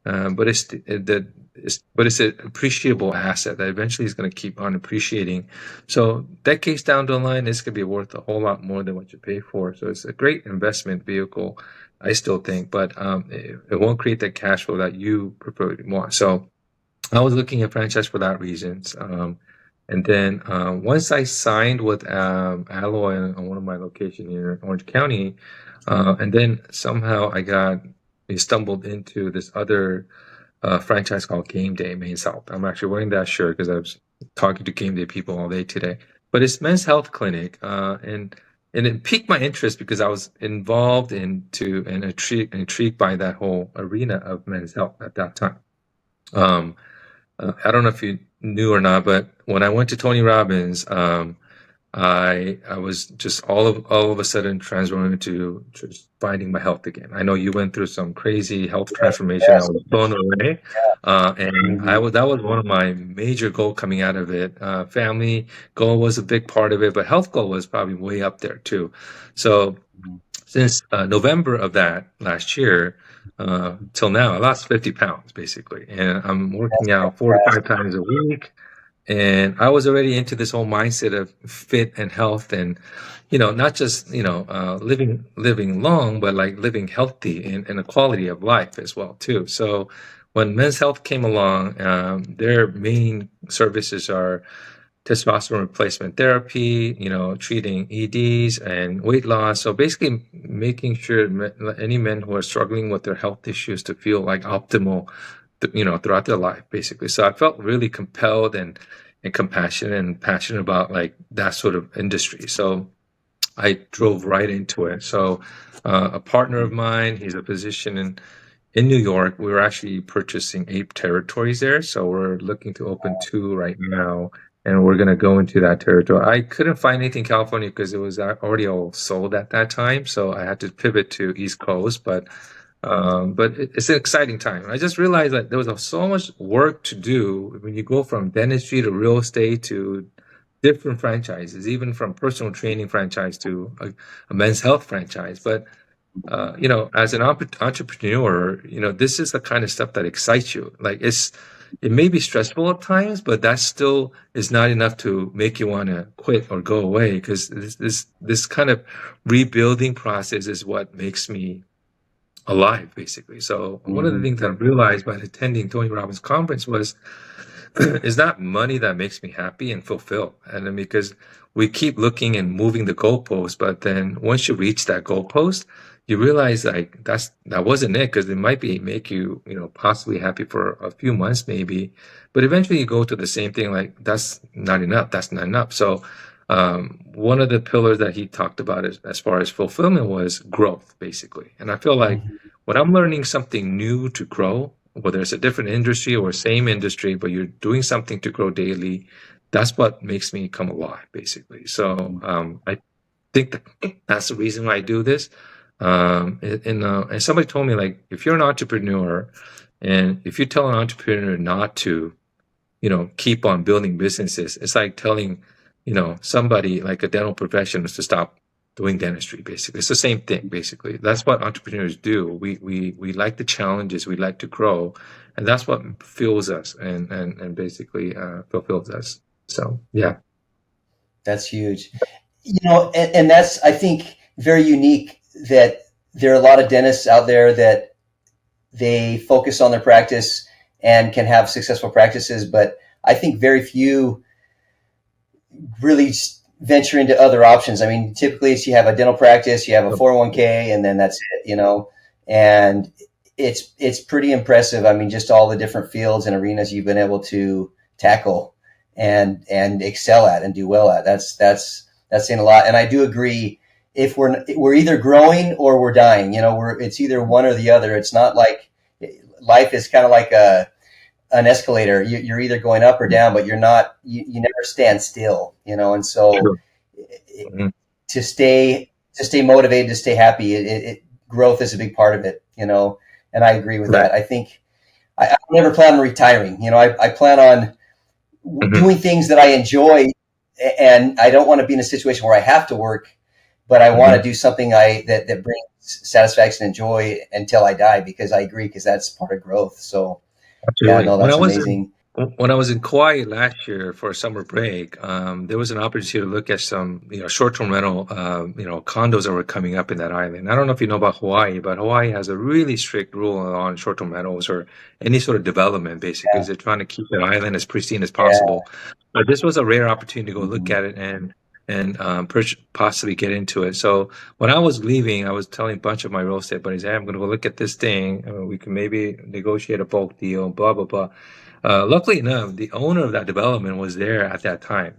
but it's an appreciable asset that eventually is going to keep on appreciating. So decades down the line, this could be worth a whole lot more than what you pay for. So it's a great investment vehicle, I still think, but it won't create the cash flow that you prefer want. So I was looking at franchise for that reasons. And then once I signed with Alloy on one of my locations in Orange County, and then somehow I stumbled into this other franchise called Game Day Main South. I'm actually wearing that shirt because I was talking to Game Day people all day today. But it's men's health clinic, and it piqued my interest because I was involved into and intrigued by that whole arena of men's health at that time. Um, I don't know if you knew or not, but when I went to Tony Robbins, I was just all of a sudden transformed into just finding my health again. I know you went through some crazy health transformation. I Yes. was blown away, and Mhm. that was one of my major goal coming out of it. Family goal was a big part of it, but health goal was probably way up there too. So since November of that last year till now, I lost 50 pounds basically, and I'm working out 4 to 5 times a week. And I was already into this whole mindset of fit and health, and not just living long, but like living healthy and a quality of life as well too. So when Men's Health came along, their main services are testosterone replacement therapy, treating EDs and weight loss. So basically making sure any men who are struggling with their health issues to feel like optimal, throughout their life, basically. So I felt really compelled and compassionate and passionate about like that sort of industry. So I drove right into it. So a partner of mine, he's a physician in New York. We were actually purchasing 8 territories there. So we're looking to open 2 right now. And we're going to go into that territory. I couldn't find anything in California because it was already all sold at that time. So I had to pivot to East Coast. But it's an exciting time. I just realized that there was so much work to do when you go from dentistry to real estate to different franchises, even from personal training franchise to a men's health franchise. But as an entrepreneur, this is the kind of stuff that excites you. Like it may be stressful at times, but that still is not enough to make you want to quit or go away. Because this kind of rebuilding process is what makes me alive, basically. So one of the things that I realized by attending Tony Robbins conference was it's not money that makes me happy and fulfilled. And then because we keep looking and moving the goalpost, but then once you reach that goalpost, you realize like that wasn't it, because it might make you, possibly happy for a few months maybe, but eventually you go to the same thing, like that's not enough. That's not enough. So one of the pillars that he talked about as far as fulfillment was growth, basically. And I feel like when I'm learning something new to grow, whether it's a different industry or same industry, but you're doing something to grow daily, that's what makes me come alive, basically. So I think that's the reason why I do this. And somebody told me, like, if you're an entrepreneur and if you tell an entrepreneur not to, keep on building businesses, it's like telling, somebody like a dental professional to stop doing dentistry, basically. It's the same thing, basically. That's what entrepreneurs do. We like the challenges, we like to grow, and that's what fuels us and basically fulfills us. So yeah. That's huge. And that's, I think, very unique that there are a lot of dentists out there that they focus on their practice and can have successful practices, but I think very few really venture into other options. I mean, typically it's you have a dental practice, you have a 401k, and then that's it, and it's pretty impressive. I mean, just all the different fields and arenas you've been able to tackle and excel at and do well at. That's saying a lot. And I do agree. If we're either growing or we're dying, it's either one or the other. It's not like life is kind of like an escalator. You're either going up or down, but you're not. You never stand still, And so Sure. Mhm. to stay motivated, to stay happy, growth is a big part of it, And I agree with Right. that. I think I never plan on retiring. I plan on Mhm. doing things that I enjoy, and I don't want to be in a situation where I have to work, but I want to Mhm. do something that brings satisfaction and joy until I die, because I agree, because that's part of growth. So yeah, Absolutely. no, that's amazing. When I was in Kauai last year for a summer break, there was an opportunity to look at some, short-term rental, condos that were coming up in that island. I don't know if you know about Hawaii, but Hawaii has a really strict rule on short-term rentals or any sort of development, basically, Yeah, because they're trying to keep that island as pristine as yeah. possible. But this was a rare opportunity to go look Mhm. at it and possibly get into it. So when I was leaving, I was telling a bunch of my real estate buddies, "Hey, I'm going to go look at this thing. We can maybe negotiate a bulk deal, blah blah blah." Luckily enough, the owner of that development was there at that time.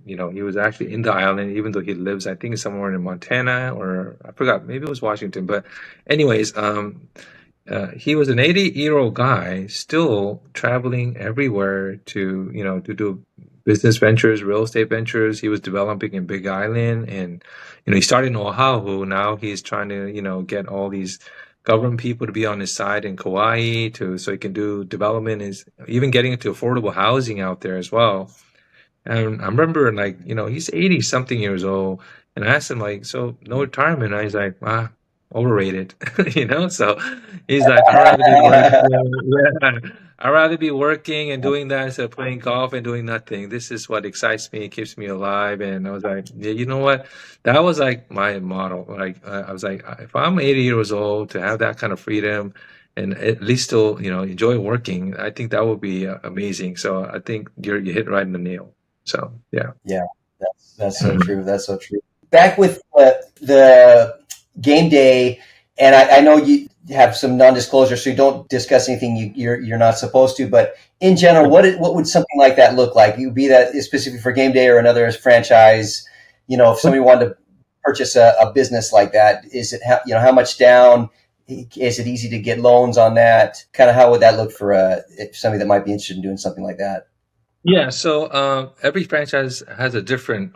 He was actually in the island, even though he lives, I think, somewhere in Montana, or I forgot, maybe it was Washington. But, anyways, he was an 80-year-old guy still traveling everywhere to do business ventures, real estate ventures. He was developing in Big Island, and he started in Oahu. Now he's trying to get all these government people to be on his side in Kauai so he can do development. Is even getting into affordable housing out there as well. And I remember, like, he's 80 something years old. And I asked him, like, so no retirement? And he's like, overrated, So he's like, I'd rather be working. Yeah, I'd rather be working and doing that instead of playing golf and doing nothing. This is what excites me, keeps me alive. And I was like, yeah, you know what? That was like my model. Like, I was like, if I'm 80 years old, to have that kind of freedom and at least still, enjoy working, I think that would be amazing. So I think you hit right in the nail. So yeah. Yeah, that's so Mhm. true. That's so true. Back with the game day, and I know you have some non-disclosure, so you don't discuss anything you're not supposed to. But in general, what would something like that look like? You be that specifically for game day or another franchise. If somebody wanted to purchase a business like that, is it how much down? Is it easy to get loans on that? Kind of how would that look for somebody that might be interested in doing something like that? Yeah, so every franchise has a different,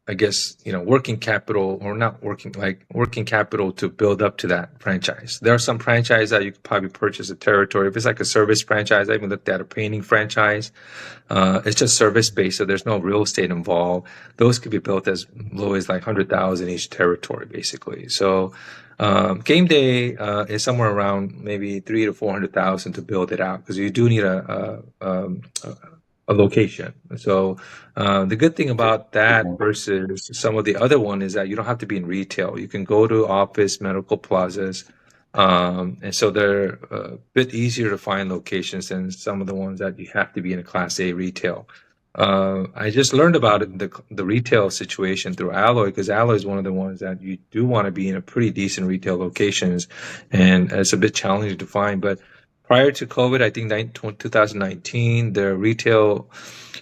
I guess, working capital or not working, like working capital to build up to that franchise. There are some franchise that you could probably purchase a territory. If it's like a service franchise, I even looked at a painting franchise. It's just service based, so there's no real estate involved. Those could be built as low as like 100,000 each territory, basically. So game day is somewhere around maybe 300 to 400,000 to build it out because you do need a location. So the good thing about that versus some of the other one is that you don't have to be in retail. You can go to office, medical plazas, and so they're a bit easier to find locations than some of the ones that you have to be in a Class A retail. I just learned about it, the retail situation through Alloy, because Alloy is one of the ones that you do want to be in a pretty decent retail locations, and it's a bit challenging to find. But prior to COVID, I think 2019, the retail,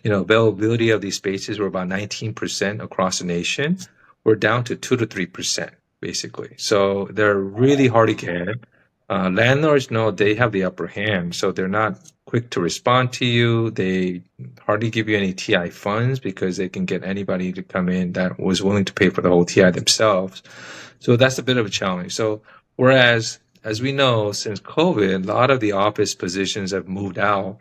availability of these spaces were about 19% across the nation. We're down to 2 to 3%, basically. So they're really hard to get. Landlords know they have the upper hand, so they're not quick to respond to you. They hardly give you any TI funds because they can get anybody to come in that was willing to pay for the whole TI themselves. So that's a bit of a challenge. So whereas, as we know, since COVID, a lot of the office positions have moved out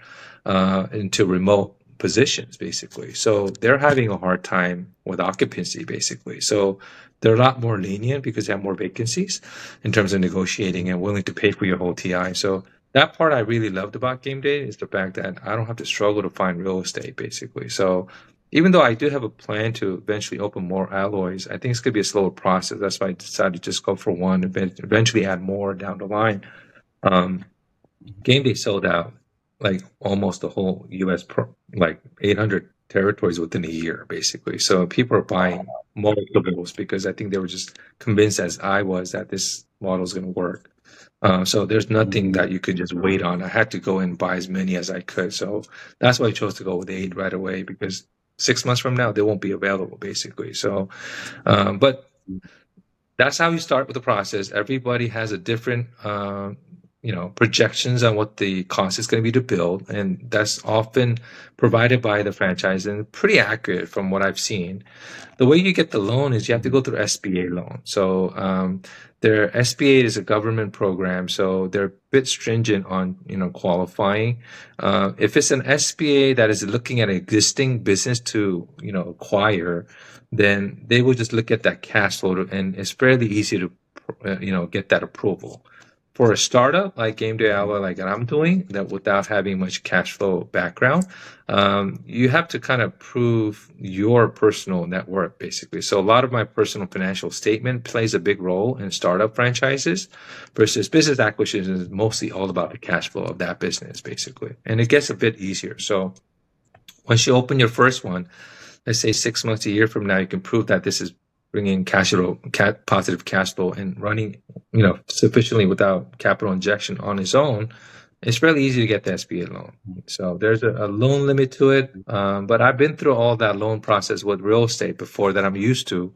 into remote positions, basically. So they're having a hard time with occupancy, basically. So they're a lot more lenient because they have more vacancies in terms of negotiating and willing to pay for your whole TI. So that part I really loved about game day is the fact that I don't have to struggle to find real estate, basically. So even though I do have a plan to eventually open more alloys, I think it's going to be a slower process. That's why I decided to just go for one, and eventually add more down the line. Um, Game Day sold out like almost the whole U.S. Like 800 territories within a year, basically. So people are buying multiples because I think they were just convinced, as I was, that this model is going to work. So there's nothing Mhm. that you could just wait on. I had to go and buy as many as I could. So that's why I chose to go with 8 right away, because 6 months from now they won't be available, basically. So, but that's how you start with the process. Everybody has a different, projections on what the cost is going to be to build, and that's often provided by the franchise and pretty accurate from what I've seen. The way you get the loan is you have to go through SBA loan. So their SBA is a government program, so they're a bit stringent on qualifying. If it's an SBA that is looking at an existing business to acquire, then they will just look at that cash flow, and it's fairly easy to get that approval. For a startup like Game Day Alloy, like I'm doing, that without having much cash flow background, you have to kind of prove your personal net worth, basically. So a lot of my personal financial statement plays a big role in startup franchises, versus business acquisition is mostly all about the cash flow of that business, basically. And it gets a bit easier. So once you open your first one, let's say 6 months, a year from now, you can prove that this is bringing positive cash flow and running, sufficiently without capital injection on its own. It's fairly easy to get the SBA loan. So there's a loan limit to it. But I've been through all that loan process with real estate before, that I'm used to,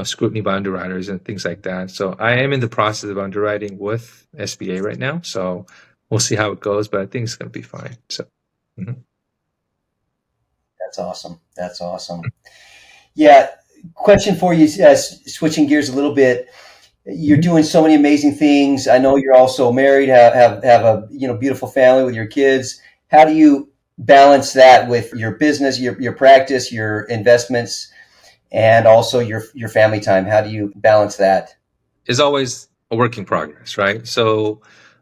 scrutiny by underwriters and things like that. So I am in the process of underwriting with SBA right now. So we'll see how it goes, but I think it's going to be fine. So. Mhm. That's awesome. That's awesome. Yeah. Question for you, switching gears a little bit. You're Mhm. doing so many amazing things. I know you're also married, have a beautiful family with your kids. How do you balance that with your business, your practice, your investments, and also your family time? How do you balance that? Is always a work in progress, right? So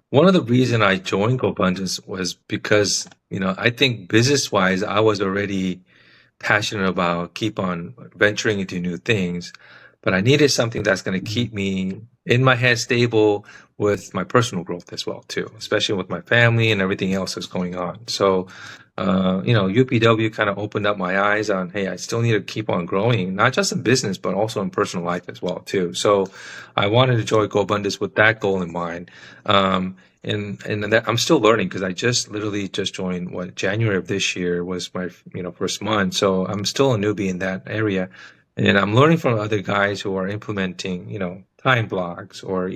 one of the reason I joined GoBundance was because, I think business wise, I was already passionate about keep on venturing into new things, but I needed something that's going to keep me in my head stable with my personal growth as well too, especially with my family and everything else that's going on. So, UPW kind of opened up my eyes on, hey, I still need to keep on growing, not just in business, but also in personal life as well too. So I wanted to join GoBundance with that goal in mind. And that I'm still learning, because I just literally just joined, January of this year was my first month, so I'm still a newbie in that area, and I'm learning from other guys who are implementing time blocks, or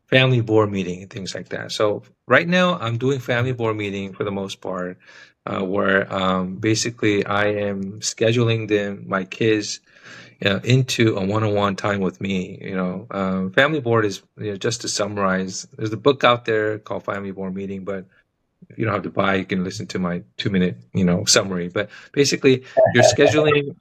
family board meeting and things like that. So right now I'm doing family board meeting for the most part, where basically I am scheduling my kids into a one-on-one time with me. Family board is, just to summarize, there's a book out there called Family Board Meeting, but if you don't have to buy, you can listen to my 2-minute, summary. But basically, you're scheduling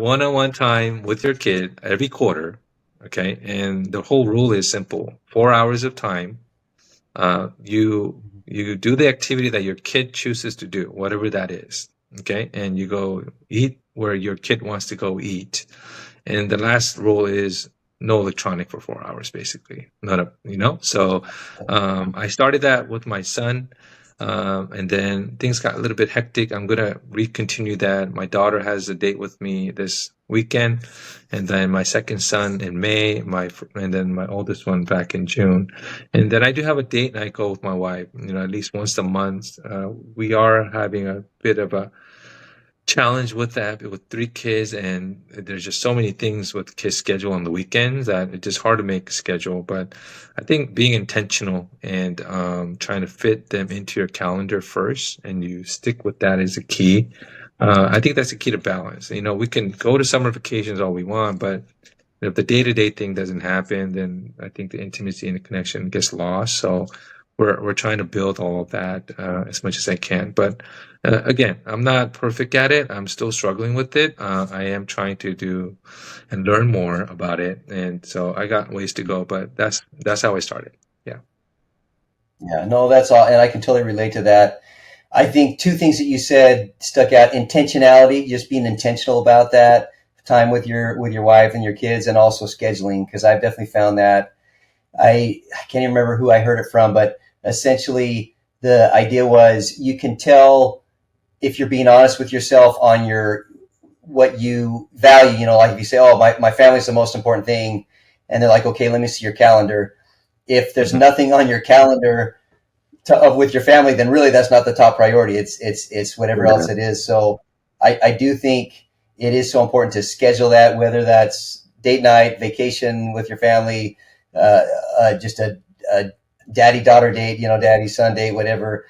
one-on-one time with your kid every quarter. Okay, and the whole rule is simple: 4 hours of time. You do the activity that your kid chooses to do, whatever that is. Okay, and you go eat where your kid wants to go eat. And the last rule is no electronic for 4 hours, basically. Not a, So I started that with my son, and then things got a little bit hectic. I'm gonna recontinue that. My daughter has a date with me this weekend, and then my second son in May, and then my oldest one back in June, and then I do have a date night go with my wife. At least once a month. We are having a bit of a challenge with that, with 3 kids, and there's just so many things with kids schedule on the weekends that it's just hard to make a schedule. But I think being intentional and trying to fit them into your calendar first, and you stick with that, is a key. I think that's the key to balance. We can go to summer vacations all we want, but if the day-to-day thing doesn't happen, then I think the intimacy and the connection gets lost. So we're trying to build all of that as much as I can. But again, I'm not perfect at it. I'm still struggling with it. I am trying to do and learn more about it, and so I got ways to go. But that's how I started. Yeah. Yeah, no, that's all, and I can totally relate to that. I think two things that you said stuck out: intentionality, just being intentional about that time with your wife and your kids, and also scheduling. Because I've definitely found that I can't even remember who I heard it from, but essentially the idea was you can tell if you're being honest with yourself on your what you value. You know, like if you say, "Oh, my family's the most important thing," and they're like, "Okay, let me see your calendar." If there's Mhm. nothing on your calendar with your family, then really that's not the top priority. It's whatever Yeah. else it is. So I do think it is so important to schedule that, whether that's date night, vacation with your family, uh, just a daddy daughter date, you know, daddy son date, whatever.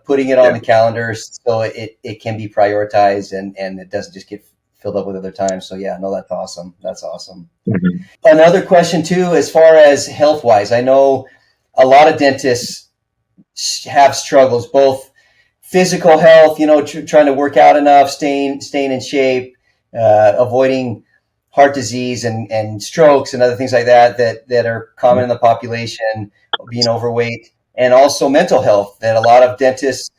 Putting it on Yeah. the calendar so it can be prioritized and it doesn't just get filled up with other times. So yeah, no, that's awesome. That's awesome. Mhm. Another question too, as far as health wise, I know a lot of dentists have struggles, both physical health, you know, trying to work out enough, staying in shape, avoiding heart disease and strokes and other things like that are common in the population, being overweight, and also mental health. That a lot of dentists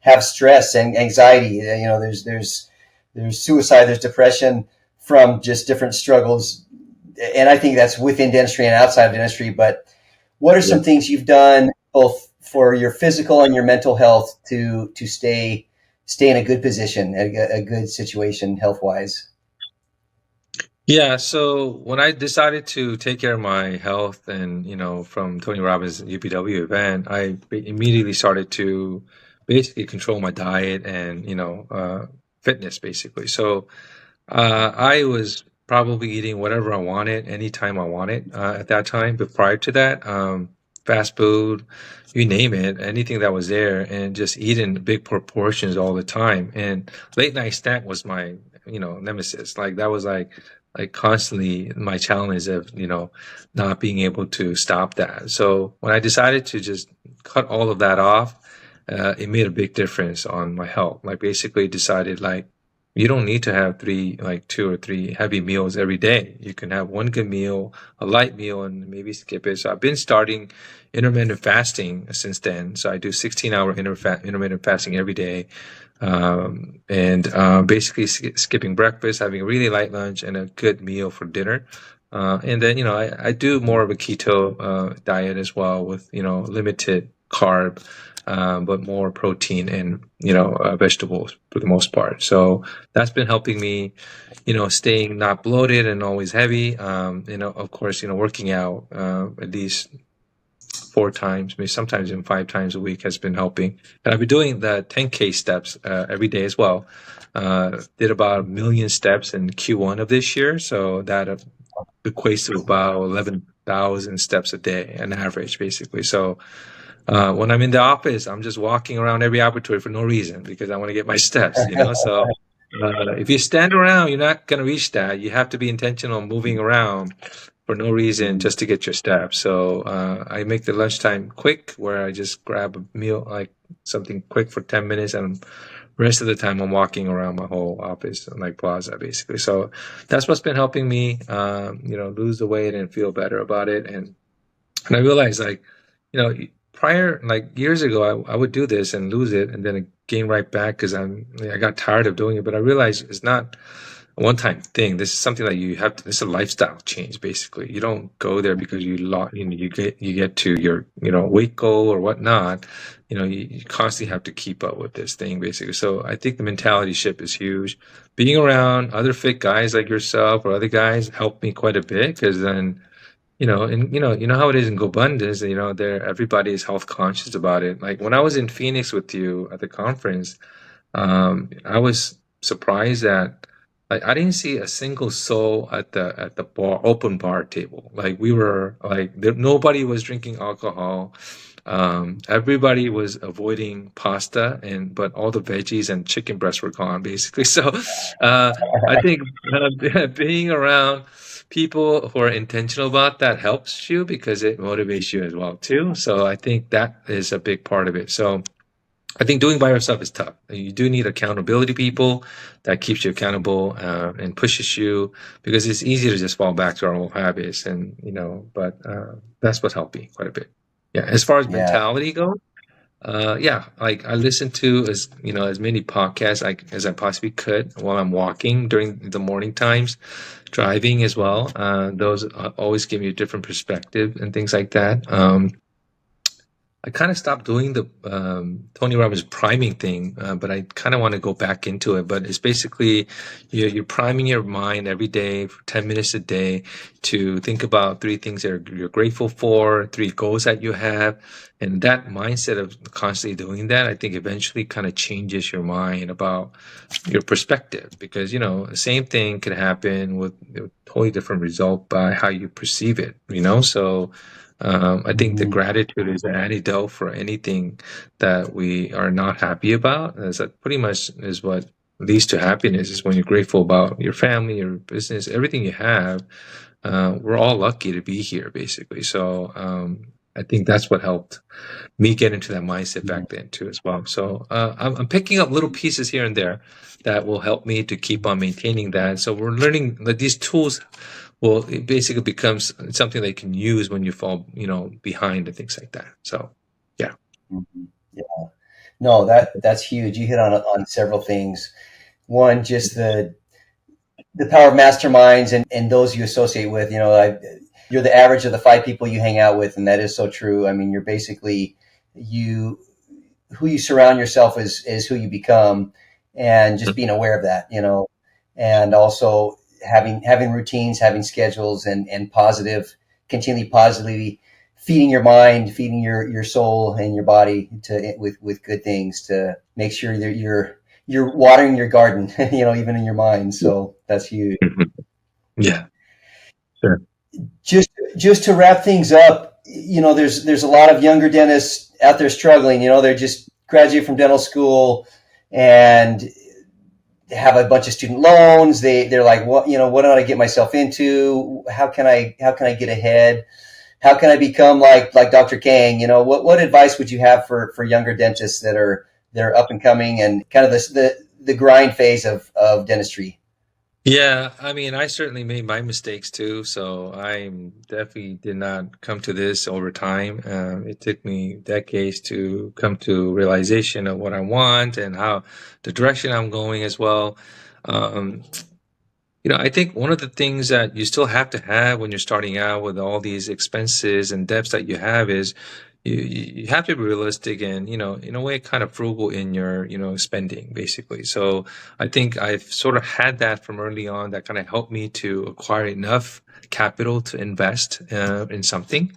have stress and anxiety. You know, there's suicide, there's depression from just different struggles, and I think that's within dentistry and outside of dentistry. But what are Yeah. some things you've done both for your physical and your mental health to stay in a good position, a good situation health wise? Yeah, so when I decided to take care of my health and, from Tony Robbins' UPW event, I immediately started to basically control my diet and, fitness basically. So I was probably eating whatever I wanted, anytime I wanted at that time. But prior to that, fast food, you name it, anything that was there, and just eating big proportions all the time. And late night snack was my, nemesis. Like that was like constantly my challenge of, not being able to stop that. So when I decided to just cut all of that off, it made a big difference on my health. Like basically decided like you don't need to have like two or three heavy meals every day. You can have one good meal, a light meal, and maybe skip it. So I've been starting intermittent fasting since then. So I do 16-hour intermittent fasting every day. And basically skipping breakfast, having a really light lunch and a good meal for dinner. And then, I do more of a keto diet as well with, limited carb, but more protein and, vegetables for the most part. So that's been helping me, staying not bloated and always heavy. Of course, working out at least 4 times, maybe sometimes even 5 times a week has been helping. And I've been doing the 10K steps every day as well. Did about 1 million steps in Q1 of this year. So that equates to about 11,000 steps a day, an average, basically. So when I'm in the office, I'm just walking around every operatory for no reason because I want to get my steps. So if you stand around, you're not going to reach that. You have to be intentional moving around for no reason just to get your steps. So I make the lunchtime quick where I just grab a meal, like something quick for 10 minutes, and rest of the time I'm walking around my whole office, like plaza, basically. So that's what's been helping me, lose the weight and feel better about it. And I realized, like, prior, like years ago, I would do this and lose it, and then gain right back because I got tired of doing it. But I realized it's not a one-time thing. This is something that you have to. This is a lifestyle change, basically. You don't go there because you get to your weight goal or whatnot. You constantly have to keep up with this thing, basically. So I think the mentality shift is huge. Being around other fit guys like yourself or other guys helped me quite a bit because then and you know how it is in Gobundus, there everybody is health conscious about it. Like when I was in Phoenix with you at the conference, I was surprised that like I didn't see a single soul at the bar open bar table. Like we were like nobody was drinking alcohol. Everybody was avoiding pasta but all the veggies and chicken breasts were gone basically. So I think being around people who are intentional about that helps you because it motivates you as well too. So I think that is a big part of it. So I think doing by yourself is tough. You do need accountability people that keeps you accountable and pushes you because it's easy to just fall back to our old habits but that's what helped me quite a bit. Yeah. As far as Yeah, mentality goes, Yeah, like I listen to as many podcasts as I possibly could while I'm walking during the morning times, driving as well. Those always give me a different perspective and things like that. I kind of stopped doing the Tony Robbins priming thing, but I kind of want to go back into it. But it's basically you're priming your mind every day for 10 minutes a day to think about three things that you're grateful for, three goals that you have. And that mindset of constantly doing that, I think eventually kind of changes your mind about your perspective because, the same thing can happen with a totally different result by how you perceive it, So, I think the Mhm. gratitude is an antidote for anything that we are not happy about. As that pretty much is what leads to happiness is when you're grateful about your family, your business, everything you have. We're all lucky to be here, basically. So I think that's what helped me get into that mindset back then too, as well. So I'm picking up little pieces here and there that will help me to keep on maintaining that. So we're learning that these tools well, it basically becomes something they can use when you fall, behind and things like that. So, yeah. Mhm. Yeah. No, that's huge. You hit on several things. One, just the power of masterminds and those you associate with. You're the average of the five people you hang out with, and that is so true. I mean, you're basically you who you surround yourself is who you become, and just being aware of that, and also having routines, having schedules, and continually positively feeding your mind, feeding your soul and your body with good things to make sure that you're watering your garden, even in your mind. So that's huge. Mhm. Yeah, sure. Just just to wrap things up, there's a lot of younger dentists out there struggling. They're just graduate from dental school and have a bunch of student loans. They're like, what do I get myself into? How can I get ahead? How can I become like Dr. Kang? What advice would you have for younger dentists that are up and coming and kind of the grind phase of dentistry? Yeah, I mean, I certainly made my mistakes too. So I definitely did not come to this over time. It took me decades to come to realization of what I want and how the direction I'm going as well. Um, I think one of the things that you still have to have when you're starting out with all these expenses and debts that you have is you have to be realistic and, in a way, kind of frugal in your, spending, basically. So I think I've sort of had that from early on that kind of helped me to acquire enough capital to invest in something.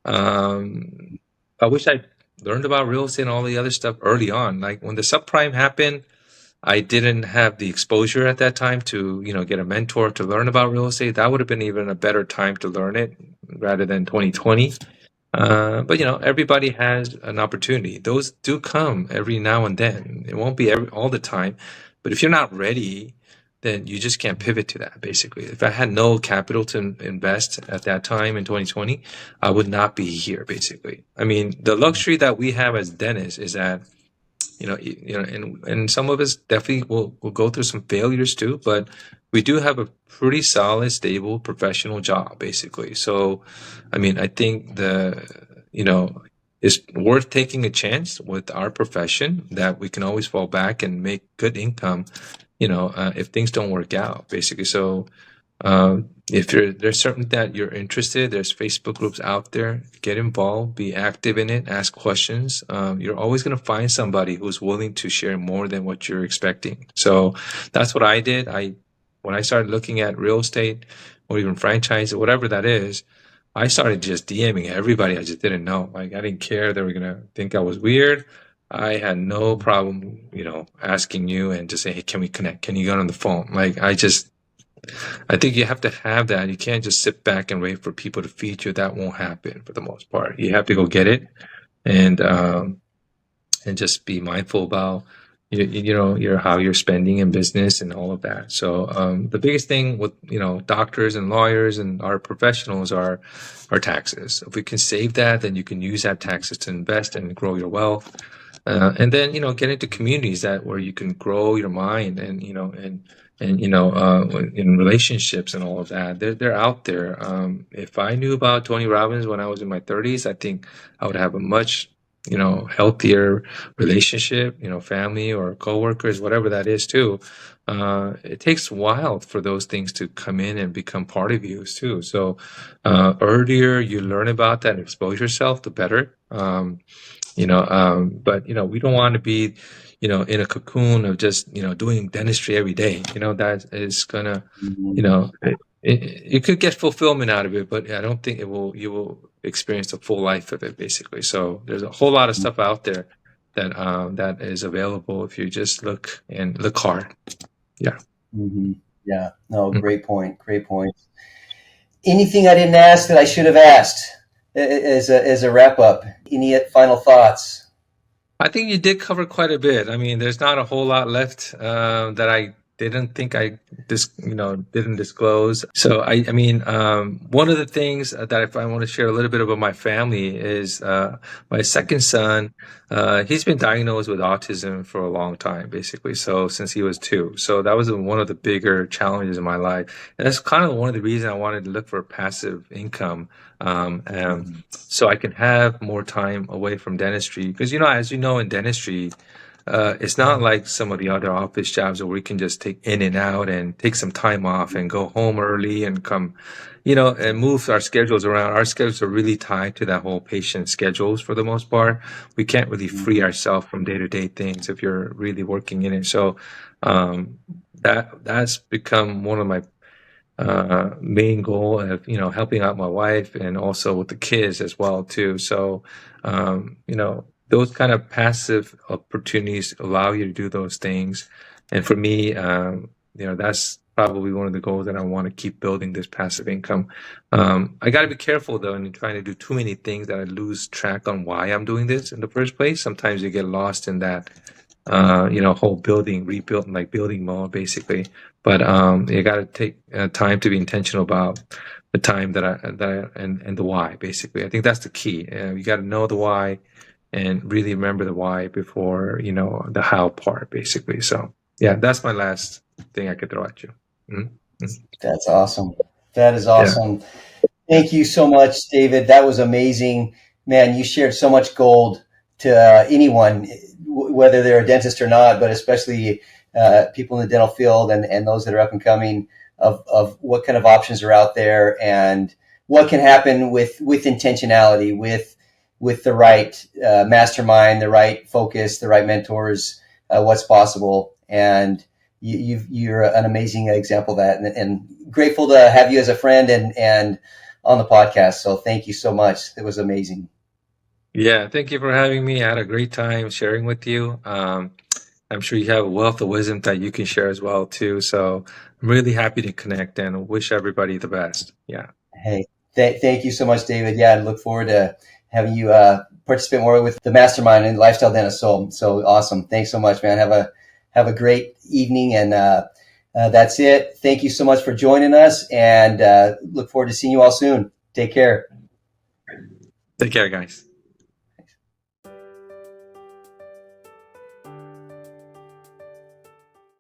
Um, I wish I learned about real estate and all the other stuff early on. Like when the subprime happened, I didn't have the exposure at that time to, get a mentor to learn about real estate. That would have been even a better time to learn it rather than 2020. But everybody has an opportunity. Those do come every now and then. It won't be all the time. But if you're not ready, then you just can't pivot to that, basically. If I had no capital to invest at that time in 2020, I would not be here, basically. I mean, the luxury that we have as dentists is that and some of us definitely will go through some failures too, but we do have a pretty solid, stable, professional job, basically. So, I mean, I think it's worth taking a chance with our profession that we can always fall back and make good income, if things don't work out, basically. So, if there's something that you're interested, there's Facebook groups out there. Get involved, be active in it, ask questions. You're always going to find somebody who's willing to share more than what you're expecting. So that's what I did. When I started looking at real estate or even franchise or whatever that is, I started just DMing everybody I just didn't know. Like I didn't care they were going to think I was weird. I had no problem, asking you and just say, hey, can we connect? Can you get on the phone? Like I think you have to have that. You can't just sit back and wait for people to feed you. That won't happen for the most part. You have to go get it and just be mindful about your how you're spending in business and all of that. So the biggest thing with doctors and lawyers and our professionals are taxes. If we can save that, then you can use that taxes to invest and grow your wealth. And then get into communities that where you can grow your mind and in relationships and all of that. They're out there. If I knew about Tony Robbins when I was in my 30s, I think I would have a much healthier relationship, family or coworkers, whatever that is too. It takes a while for those things to come in and become part of you too. So earlier you learn about that and expose yourself, the better. But we don't want to be, in a cocoon of just, doing dentistry every day. That is gonna, you Mhm. know, you could get fulfillment out of it, but I don't think you will experience the full life of it, basically. So there's a whole lot of stuff out there that is available if you just look and look hard. Yeah. Mhm. Yeah. No, Mm. great point. Great point. Anything I didn't ask that I should have asked as a wrap up? Any final thoughts? I think you did cover quite a bit. I mean, there's not a whole lot left that I didn't think didn't disclose. So I mean, one of the things that if I want to share a little bit about my family is my second son. He's been diagnosed with autism for a long time, basically. So since he was 2, so that was one of the bigger challenges in my life, and that's kind of one of the reasons I wanted to look for passive income. Mhm. So I can have more time away from dentistry. Because, as you know, in dentistry, it's not like some of the other office jobs where we can just take in and out and take some time off and go home early and come, and move our schedules around. Our schedules are really tied to that whole patient schedules for the most part. We can't really free Mhm. ourselves from day-to-day things if you're really working in it. So um, that's become one of my main goal of helping out my wife and also with the kids as well too. So those kind of passive opportunities allow you to do those things, and for me, that's probably one of the goals that I want to keep building this passive income. I got to be careful though in trying to do too many things that I lose track on why I'm doing this in the first place. Sometimes you get lost in that whole rebuilding, like building mode, basically. But you got to take time to be intentional about the time and the why, basically. I think that's the key. You got to know the why and really remember the why before the how part, basically. So yeah, that's my last thing I could throw at you. Mm-hmm. That's awesome. That is Yeah. awesome. Thank you so much, David. That was amazing. Man, you shared so much gold to anyone, whether they're a dentist or not, but especially people in the dental field and those that are up and coming of what kind of options are out there and what can happen with intentionality, with the right mastermind, the right focus, the right mentors, what's possible. And you're an amazing example of that, and grateful to have you as a friend and on the podcast. So thank you so much. It was amazing. Yeah, thank you for having me. I had a great time sharing with you. I'm sure you have a wealth of wisdom that you can share as well too. So I'm really happy to connect and wish everybody the best. Yeah. Hey, thank you so much, David. Yeah, I look forward to having you participate more with the mastermind and lifestyle dentist. So awesome. Thanks so much, man. Have a great evening, and that's it. Thank you so much for joining us, and look forward to seeing you all soon. Take care. Take care, guys.